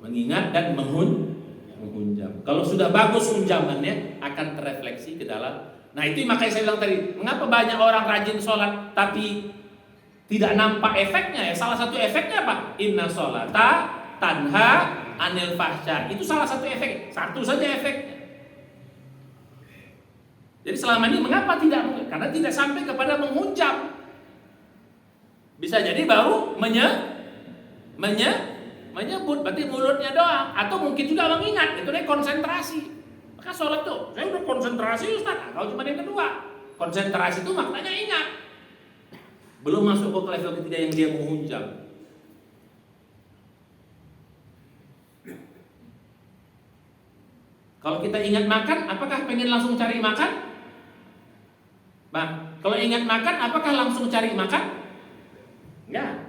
mengingat dan menghunjam. Kalau sudah bagus hunjamannya akan terefleksi ke dalam. Nah itu makanya saya bilang tadi, mengapa banyak orang rajin sholat tapi tidak nampak efeknya ya? Salah satu efeknya apa? Inna sholata tanha anil fahsya. Itu salah satu efek. Satu saja efeknya. Jadi selama ini mengapa tidak? Karena tidak sampai kepada menghunjam. Bisa jadi baru menyebut, berarti mulutnya doang. Atau mungkin juga mengingat, itu konsentrasi. Maka sholat tuh, saya udah konsentrasi Ustaz. Kalau cuma yang kedua, konsentrasi itu maknanya ingat. Belum masuk ke level ketiga yang dia menghunjam. Kalau kita ingat makan, apakah pengen langsung cari makan? Bang, kalau ingat makan, apakah langsung cari makan? Enggak.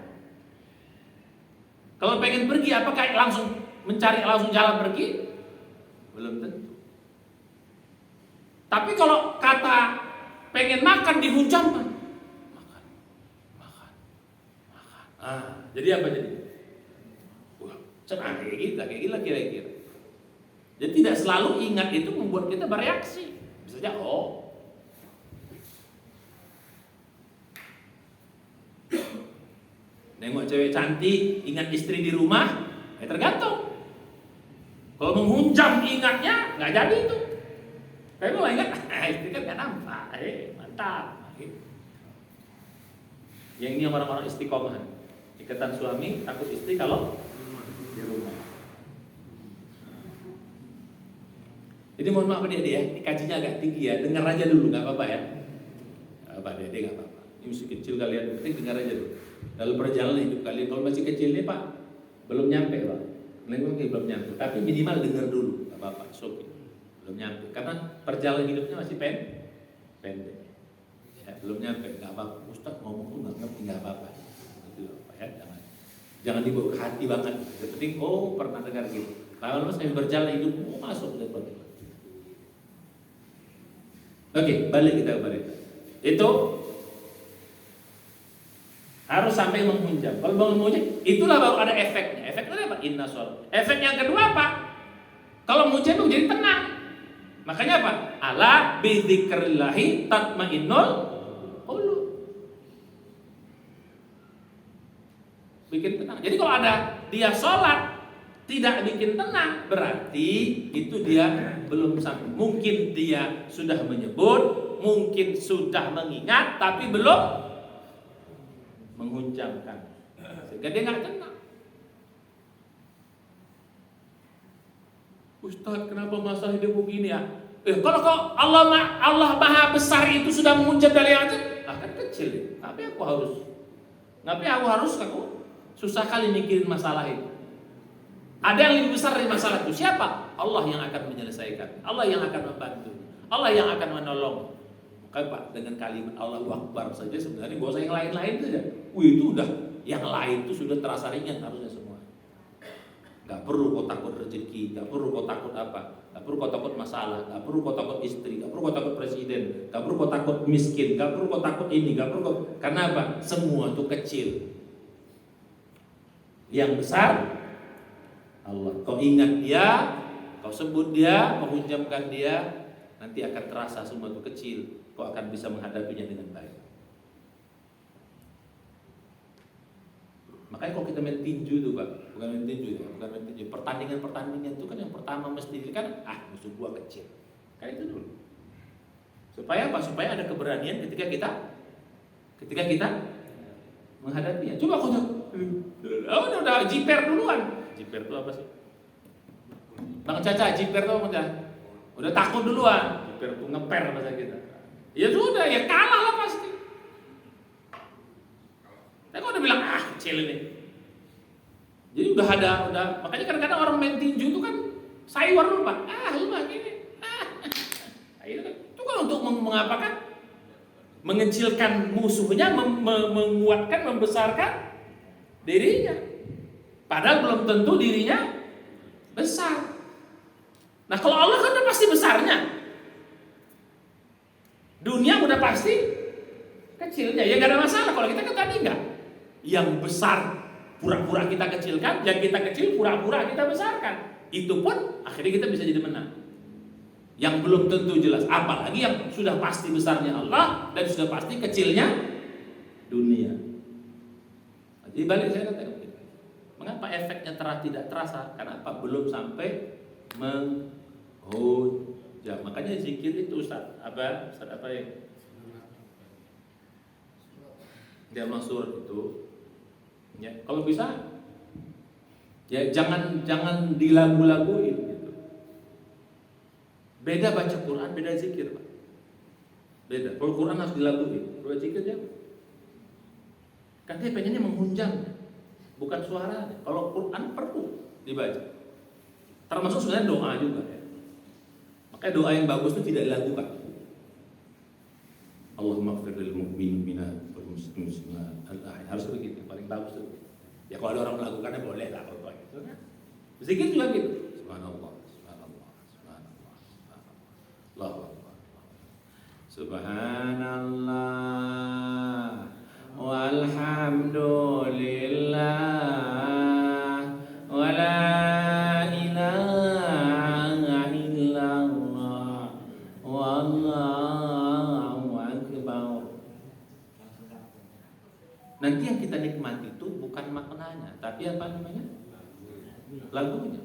Kalau pengen pergi, apakah langsung jalan pergi? Belum tentu. Tapi kalau kata pengen makan dihunjamkan, makan. Jadi apa jadi? Wah, kayak gila kira-kira. Jadi tidak selalu ingat itu membuat kita bereaksi. Bisa saja, nengok cewek cantik, ingat istri di rumah, tergantung. Kalau menghunjam ingatnya, nggak jadi itu. Tapi mau ingat, istri kan nggak nampak, mantap. Yang ini orang-orang istiqomah, ikatan suami takut istri kalau di rumah. Jadi mohon maaf dia ya, ini kajinya agak tinggi ya, dengar aja dulu, nggak apa-apa ya. Apa dia nggak apa-apa. Ini masih kecil kalian, penting dengar aja dulu. Dalam perjalanan hidup kalian, kalau masih kecil nih Pak, belum nyampe Pak. Belum nyampe, tapi minimal dengar dulu, nggak apa-apa, so, belum nyampe. Karena perjalanan hidupnya masih pendek. Ya, belum nyampe, nggak apa-apa. Ustaz ngomong tuh nggak ngerti, nggak apa-apa. Gitu Pak ya, jangan dibawa ke hati banget. Yang penting, pernah dengar gitu. Kalau saya berjalan hidup, masuk ke depan. Oke, balik kita kepada itu harus sampai menghunjam. Kalau menghunjam, itulah baru ada efeknya. Efeknya apa? Inna sholat. Efek yang kedua apa? Kalau menghunjam itu jadi tenang. Makanya apa? Ala bidzikrillahi tatmainnul qulub. Bikin tenang. Jadi kalau ada dia sholat tidak bikin tenang, berarti itu dia belum sampai. Mungkin dia sudah menyebut, mungkin sudah mengingat, tapi belum menghunjamkan, sehingga dia nggak tenang. Ustaz, kenapa masa hidup begini ya? Kalau Allah Maha Besar itu sudah menghunjam dari aja, kan kecil. Tapi aku harus susah kali mikirin masalah itu. Ada yang lebih besar dari masalah itu. Siapa? Allah yang akan menyelesaikan. Allah yang akan membantu. Allah yang akan menolong. Maka Pak, dengan kalimat Allahu Akbar saja sebenarnya gak usah yang lain-lain saja. Itu udah, yang lain itu sudah terasa ringan harusnya semua. Gak perlu kau takut rezeki, gak perlu kau takut apa, gak perlu kau takut masalah, gak perlu kau takut istri, gak perlu kau takut presiden, gak perlu kau takut miskin, gak perlu kau takut ini, gak perlu kau. Karena apa? Semua itu kecil. Yang besar Allah. Kau ingat dia, kau sebut dia, menghunjamkan dia, nanti akan terasa semua itu kecil. Kau akan bisa menghadapinya dengan baik. Makanya kalau kita main tinju itu Pak, bukan main tinju ya, bukan main tinju. Pertandingan itu kan yang pertama mesti kan, musuh gua kecil. Kayak itu dulu. Supaya apa? Supaya ada keberanian ketika kita menghadapinya. Coba kau udah jiper duluan. Jiper itu apa sih? Bang Caca, jiper tuh udah takut duluan. Jiper tuh ngeper bahasa kita. Ya sudah, ya kalah lah pasti. Tapi kalau udah bilang kecil ini. Jadi udah makanya kadang-kadang orang main tinju itu kan sayur dulu Pak. Lu mah gini. Itu kan untuk mengapakan? Mengecilkan musuhnya, menguatkan, membesarkan dirinya. Padahal belum tentu dirinya besar. Nah kalau Allah kan udah pasti besarnya. Dunia udah pasti kecilnya. Ya gak ada masalah. Kalau kita kan tadi enggak. Yang besar pura-pura kita kecilkan, yang kita kecil pura-pura kita besarkan. Itu pun akhirnya kita bisa jadi menang. Yang belum tentu jelas. Apalagi yang sudah pasti besarnya Allah dan sudah pasti kecilnya dunia. Jadi balik saya katakan, mengapa efeknya tidak terasa? Karena apa? Belum sampai menghujam. Makanya zikir itu Ustaz apa ya? Dia masuk itu. Ya, kalau bisa ya jangan dilagu-laguin gitu. Beda baca Quran, beda zikir, Pak. Beda. Kalau Quran harus dilaguin, kalau zikir jangan. Kan dia pengennya menghunjam, bukan suara. Kalau Quran perlu dibaca. Termasuk sebenarnya doa juga ya. Makanya doa yang bagus itu tidak dilakukan. Allahumma ighfir lil mu'minina wal muslimat al-ahya. Harus begitu, paling bagus itu. Ya kalau ada orang melakukannya boleh lah kalau gitu kan. Zikir juga gitu. Subhanallah, subhanallah, subhanallah, subhanallah. Allahu akbar. Subhanallah walhamdulillah wala ilaha illallah wallahu akbar. Nanti yang kita nikmati itu bukan maknanya, tapi apa namanya? Lagunya.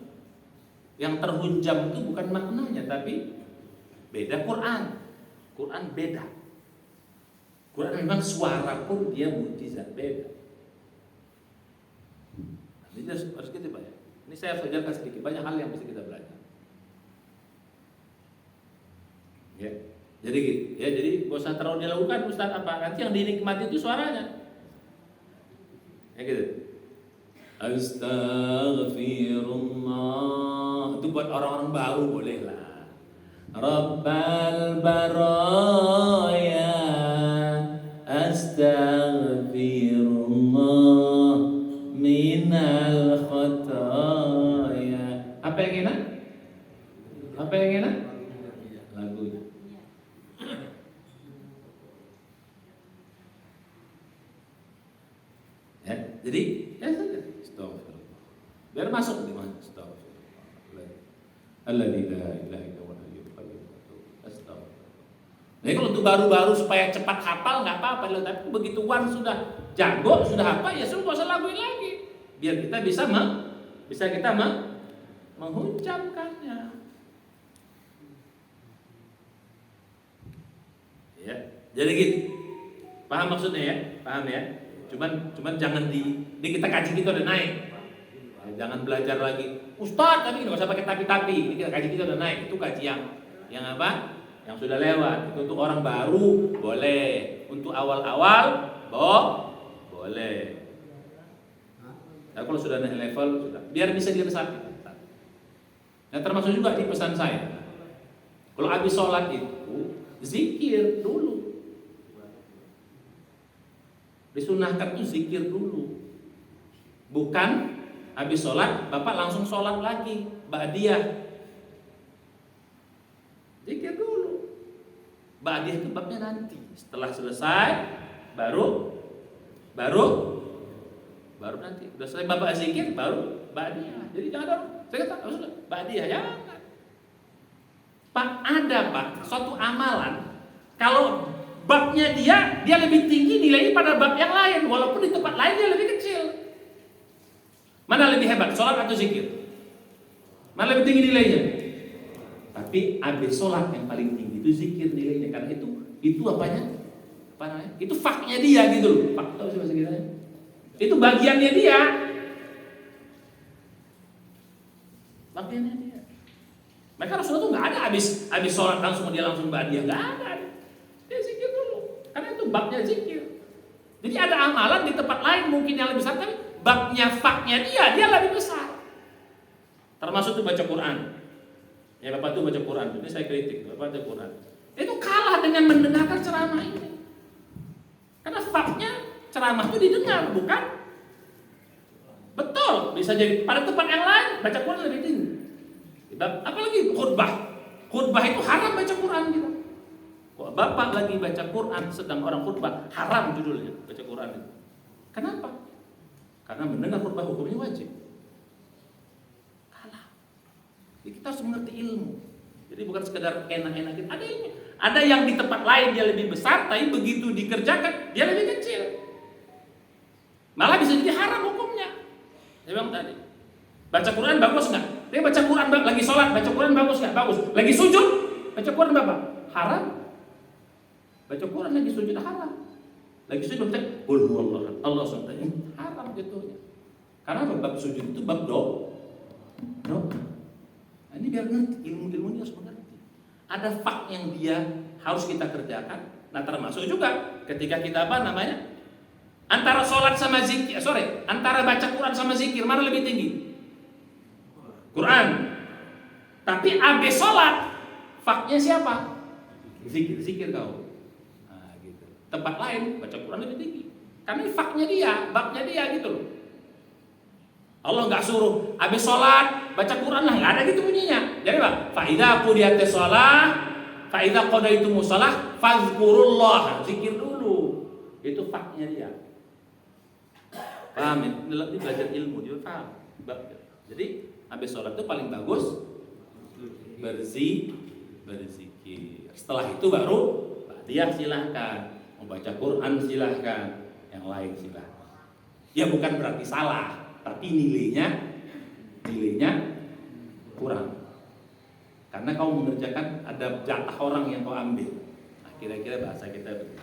Yang terhunjam itu bukan maknanya, tapi beda Quran. Quran beda. Quran memang suara pun dia mukjizat, beda. Ini harus kita baca. Ini saya harus ajarkan sedikit, banyak hal yang bisa kita belajar. Ya, jadi gitu. Ya, jadi gak usah terlalu dilakukan Ustaz apa. Nanti yang dinikmati itu suaranya. Ya gitu. Astaghfirullah. Itu buat orang-orang baru boleh lah. Rabbal baraya astaghfirullah minal khataya. Apa yang enak? Apa yang enak? Lagunya. Ya, jadi ya saja. Astagfirullah. Biar masuk di mana? Astagfirullah. Alladzi la ilaha illa huwal hayyul qayyum. Astagfirullah. Nah, kalau untuk baru-baru supaya cepat hafal nggak apa-apa, tapi begitu one sudah jago, sudah hafal ya sudah enggak usah laguin lagi. Biar kita bisa mengucapkannya. Ya. Jadi gitu. Paham maksudnya ya? Paham ya? Cuman jangan di kita kaji kita udah naik. Ya, jangan belajar lagi. Ustaz, tapi enggak usah pakai tapi. Ini kita kaji kita udah naik. Itu kaji yang apa? Yang sudah lewat. Itu untuk orang baru boleh. Untuk awal-awal boleh. Nah, kalau sudah naik level sudah. Biar bisa diresapi. Nah, termasuk juga di pesan saya. Kalau habis sholat itu zikir dulu. Disunahkan itu zikir dulu. Bukan habis sholat Bapak langsung sholat lagi ba'diyah. Zikir dulu. Ba'diyah itu babnya nanti. Setelah selesai baru nanti. Udah selesai Bapak zikir baru ba'diyah. Jadi jangan saya kata ba'diyah jangan. Pak, ada Pak suatu amalan kalau babnya dia lebih tinggi nilainya pada bab yang lain, walaupun di tempat lain dia lebih kecil. Mana lebih hebat, sholat atau zikir? Mana lebih tinggi nilainya? Tapi habis sholat yang paling tinggi itu zikir nilainya, karena itu apanya? Apa namanya? Itu faknya dia gitu loh. Fak tahu sih bahasa kita. Itu bagiannya dia. Bagiannya dia. Maka Rasulullah tuh nggak ada habis sholat langsung dia langsung ba'diyah, nggak ada. Dia zikir dulu, karena itu babnya zikir. Jadi ada amalan di tempat lain mungkin yang lebih besar, tapi babnya faknya dia lebih besar. Termasuk tuh baca Quran. Ya Bapak tuh baca Quran, ini saya kritik, Bapak baca Quran. Itu kalah dengan mendengarkan ceramah ini. Karena faknya ceramah itu didengar, bukan? Betul, bisa jadi pada tempat yang lain baca Quran lebih tinggi. Apalagi khutbah. Khutbah itu haram baca Quran gitu. Kok Bapak lagi baca Quran sedang orang khutbah, haram judulnya baca Quran itu. Kenapa? Karena mendengar khutbah hukumnya wajib. Kalah. Jadi kita harus mengerti ilmu. Jadi bukan sekedar enak-enakin. Ada ilmu. Ada yang di tempat lain dia lebih besar, tapi begitu dikerjakan dia lebih kecil. Malah bisa jadi haram hukumnya. Saya bilang tadi. Baca Quran bagus nggak? Dia baca Quran lagi sholat, baca Quran bagus nggak? Bagus. Lagi sujud, baca Quran Bapak haram. Baca Quran lagi sujud haram. Lagi sujud baca qul huwallahu Allah SWT haram jatuhnya. Karena bab sujud itu bab doa. Nah, ini biar ngerti ilmu-ilmunya harus mengerti. Ada fak yang dia harus kita kerjakan. Nah termasuk juga ketika kita antara sholat sama zikir, antara baca Quran sama zikir mana lebih tinggi? Quran. Tapi abis sholat faknya siapa? Zikir kau. Nah, gitu. Tempat lain baca Quran lebih tinggi. Karena faknya dia, babnya dia gitu loh. Allah nggak suruh abis sholat baca Quran lah, nggak ada gitu bunyinya. Jadi Pak, faida qudiyatis sholat, faida qadaitum sholat, fazkurullah, zikir dulu. Itu faknya dia. Paham ya? Ini belajar ilmu dia paham. Jadi habis sholat itu paling bagus berzikir. Setelah itu baru dia silahkan mau baca Quran silahkan, yang lain silahkan. Ya bukan berarti salah, tapi nilainya kurang. Karena kau mengerjakan ada jatah orang yang kau ambil. Nah, kira-kira bahasa kita begitu.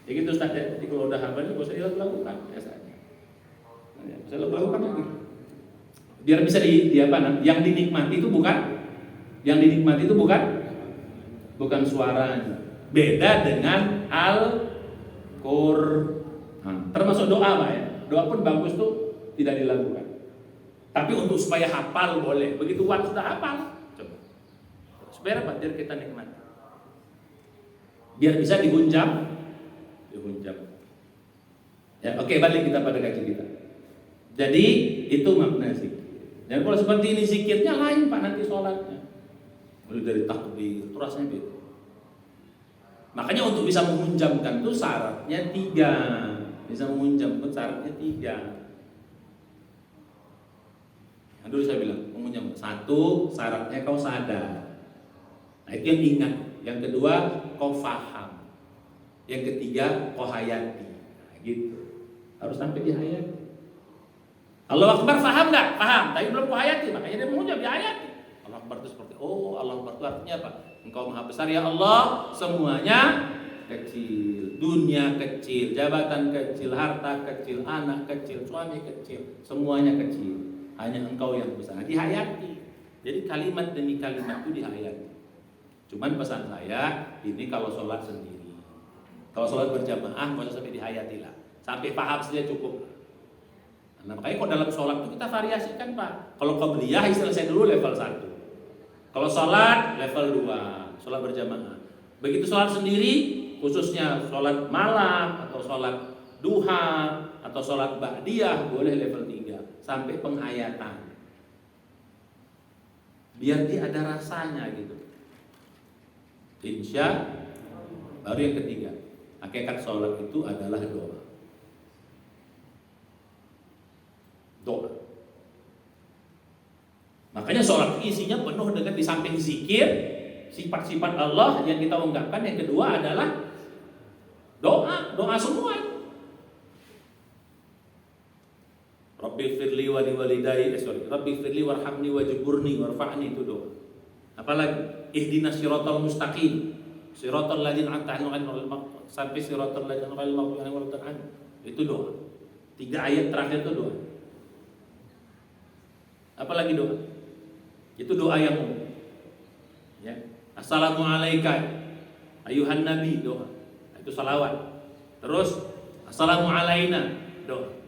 Ya gitu Ustaz. Jadi kalau udah hafal itu bisa dilakukan biasanya. Nah, bisa lakukan lagi. Biar bisa yang dinikmati itu bukan suaranya. Beda dengan Al-Qur'an. Termasuk doa Pak ya. Doa pun bagus tuh tidak dilakukan. Tapi untuk supaya hafal boleh. Begitu waktu sudah hafal, coba. Supaya apa? Biar kita nikmati. Biar bisa dihunjam. Ya, oke, balik kita pada kaji kita. Jadi itu makna zikir. Dan kalau seperti ini zikirnya lain Pak nanti sholatnya. Mulai dari takbir, terusnya beda. Makanya untuk bisa menghunjamkan itu syaratnya 3. Bisa menghunjamkan syaratnya 3. Yang dulu saya bilang menghunjam. 1, syaratnya kau sadar. Nah itu yang ingat. Yang kedua kau faham. Yang ketiga kau hayati. Nah gitu. Harus sampai dihayati. Allah Akbar paham nggak? Paham, tapi belum hayati, makanya dia mengucap dihayati. Allah Akbar itu seperti Allah Akbar itu artinya apa? Engkau maha besar ya Allah, semuanya kecil, dunia kecil, jabatan kecil, harta kecil, anak kecil, suami kecil, semuanya kecil. Hanya Engkau yang besar. Dihayati. Jadi kalimat demi kalimat itu dihayati. Cuman pesan saya ini kalau sholat sendiri. Kalau sholat berjamaah nggak usah sampai dihayati lah. Sampai paham saja cukup. Nah, makanya kalau dalam sholat itu kita variasikan Pak. Kalau qabliyah selesai dulu level 1. Kalau sholat level 2, sholat berjamaah. Begitu sholat sendiri, khususnya sholat malam atau sholat duha atau sholat ba'diyah boleh level 3 sampai penghayatan. Biar dia ada rasanya gitu. Insya. Baru yang ketiga, hakikat sholat itu adalah doa. Makanya sholat isinya penuh dengan di samping zikir, sifat-sifat Allah yang kita ungkapkan. Yang kedua adalah doa semua. Rabbi firli wa liwalidayya, Rabbi firli warhamni wajburni warfa'ni, itu doa. Apalagi ihdinas siratal mustaqim, siratal ladzina an'amta 'alaihim sampai siratal ladzina an'amta 'alaihim, itu doa. 3 ayat terakhir itu doa. Apalagi doa? Itu doa yang umum. Assalamualaikum ayuhan nabi, doa. Itu salawat. Terus assalamualaina, doa.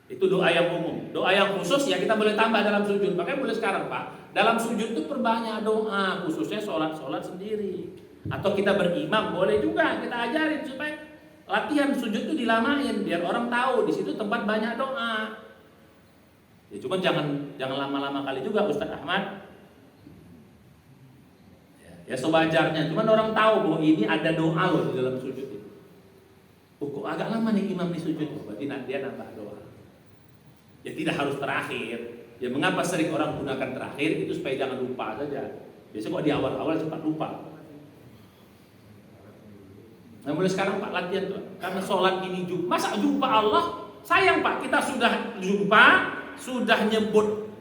Itu doa yang umum. Doa yang khusus ya kita boleh tambah dalam sujud. Makanya boleh sekarang Pak, dalam sujud itu perbanyak doa, khususnya sholat sendiri. Atau kita berimam boleh juga kita ajarin supaya latihan sujud itu dilamain biar orang tahu di situ tempat banyak doa. Ya cuma jangan lama-lama kali juga Ustaz Ahmad. Ya sewajarnya. Cuman orang tahu bahwa ini ada doa loh di dalam sujud itu. Kok agak lama nih imam di sujud, berarti dia nambah doa. Ya tidak harus terakhir. Ya mengapa sering orang gunakan terakhir itu supaya jangan lupa saja. Biasanya kok di awal-awal cepat lupa. Nah mulai sekarang Pak latihan tuh. Karena sholat ini masa jumpa Allah? Sayang Pak, kita sudah jumpa, sudah nyebut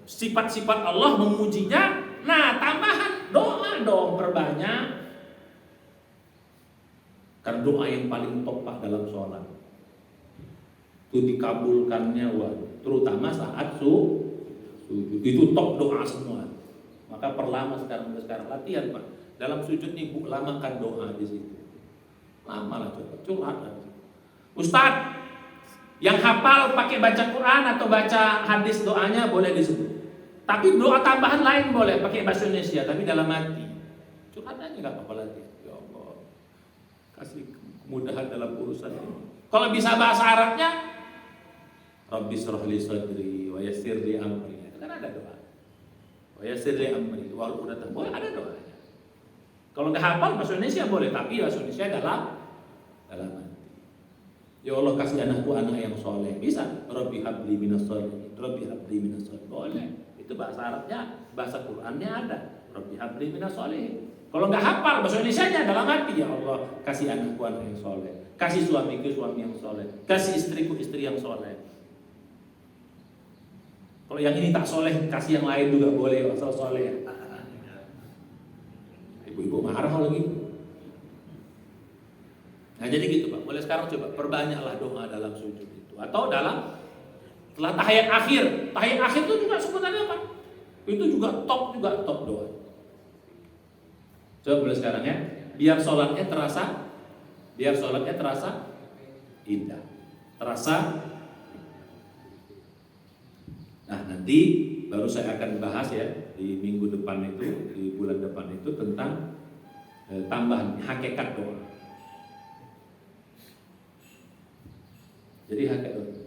sifat-sifat Allah, memujinya. Nah tambahan doa dong, perbanyak. Karena doa yang paling top Pak dalam sholat itu dikabulkannya, terutama saat sujud itu top doa semua. Maka perlama sekarang latihan Pak dalam sujud nih, lamakan doa di situ. Lama lah curhat. Ustadz yang hafal pakai baca Quran atau baca hadis doanya boleh disebut. Tapi doa tambahan lain boleh pakai bahasa Indonesia tapi dalam hati. Curhat aja nggak apa-apa lagi. Ya Allah, kasih kemudahan dalam urusan ini. Kalau bisa bahasa Arabnya, Rabbi shrah li sadri wa yassir li amri. Itu kan ada doa. Wa yassir li amri wal uqdatan. Boleh ada doanya. Kalau nggak hafal bahasa Indonesia boleh, tapi bahasa Indonesia dalam hati. Ya Allah kasih anakku anak yang soleh. Bisa. Rabbi habli minas sholihin. Rabbi habli minas sholihin. Boleh. Itu bahasa Arabnya, bahasa Qur'annya ada. Rabbi habli minas sholihin. Kalau nggak hafal bahasa Indonesianya dalam hati, ya Allah kasih anakku anak yang soleh, kasih suamiku suami yang soleh, kasih istriku istri yang soleh. Kalau yang ini tak soleh, kasih yang lain juga boleh, asal soleh. Ibu-ibu marah lagi. Nah jadi gitu Pak. Mulai sekarang coba perbanyaklah doa dalam sujud itu, atau setelah tahiyat akhir. Tahiyat akhir itu juga sebenarnya Pak, itu juga top doa. Coba mulai sekarang ya, biar sholatnya terasa indah, terasa. Nah nanti baru saya akan bahas ya di minggu depan itu, di bulan depan itu tentang tambahan hakikat doa.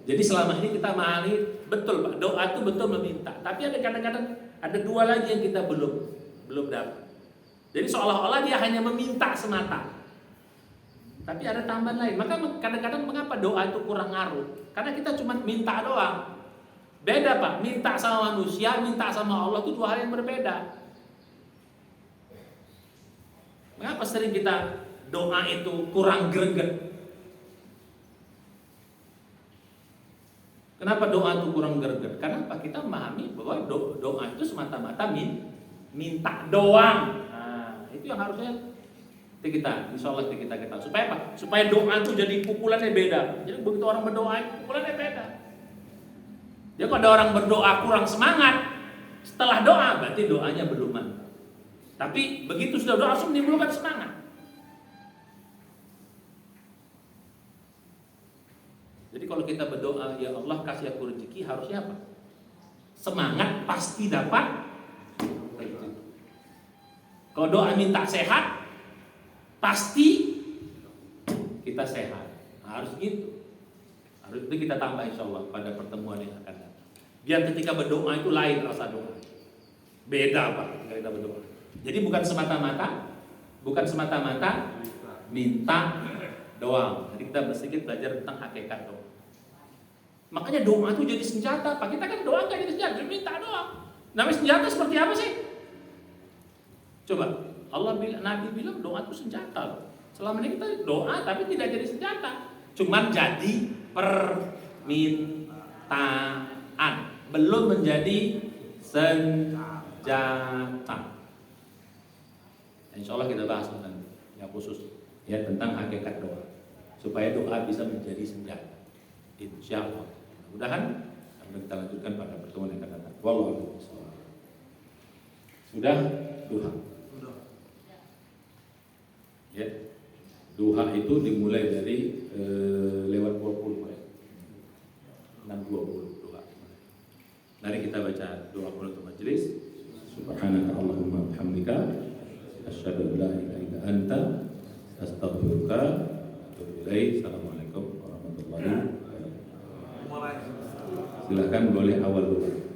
Jadi selama ini kita memahami betul Pak, doa itu betul meminta. Tapi ada kadang-kadang ada dua lagi yang kita belum dapat. Jadi seolah-olah dia hanya meminta semata. Tapi ada tambahan lain. Maka kadang-kadang mengapa doa itu kurang ngaruh? Karena kita cuma minta doang. Beda Pak, minta sama manusia, minta sama Allah itu dua hal yang berbeda. Mengapa sering kita doa itu kurang greget? Kenapa doa itu kurang greget? Karena kita memahami bahwa doa itu semata-mata minta doang. Nah, itu yang harusnya kita, insya Allah kita supaya apa? Supaya doa itu jadi pukulannya beda. Jadi begitu orang berdoa, pukulannya beda. Jadi kalau ada orang berdoa kurang semangat, setelah doa berarti doanya belum mantap. Tapi begitu sudah doa langsung menimbulkan semangat. Jadi kalau kita berdoa, ya Allah kasih aku rezeki, harusnya apa? Semangat pasti dapat rezeki. Kalau doa minta sehat, pasti kita sehat. Nah, harus gitu. Harus itu kita tambah insya Allah pada pertemuan yang akan datang. Biar ketika berdoa itu lain rasa doa. Beda Pak ketika kita berdoa. Jadi bukan semata-mata minta doang. Jadi kita sedikit belajar tentang hakikat doa. Makanya doa itu jadi senjata Pak. Kita kan doa nggak jadi senjata, minta doang. Namanya senjata seperti apa sih? Coba Nabi bilang doa itu senjata. Selama ini kita doa tapi tidak jadi senjata, cuman jadi permintaan, belum menjadi senjata. Insya Allah kita bahas nanti yang khusus ya tentang hakikat doa, supaya doa bisa menjadi senjata. Insya Allah. Mudah-mudahan kita lanjutkan pada pertemuan yang akan datang. Wallahu a'lam. Sudah duha. Duha itu dimulai dari lewat 20 ya. 6.20 duha. Mari kita baca doa penutup majelis. Subhanaka Allahumma bihamdika asyhadu an la ilaha illa anta astaghfiruka wa atubu ilaik. Assalamualaikum warahmatullahi wabarakatuh. Silakan boleh awal dulu.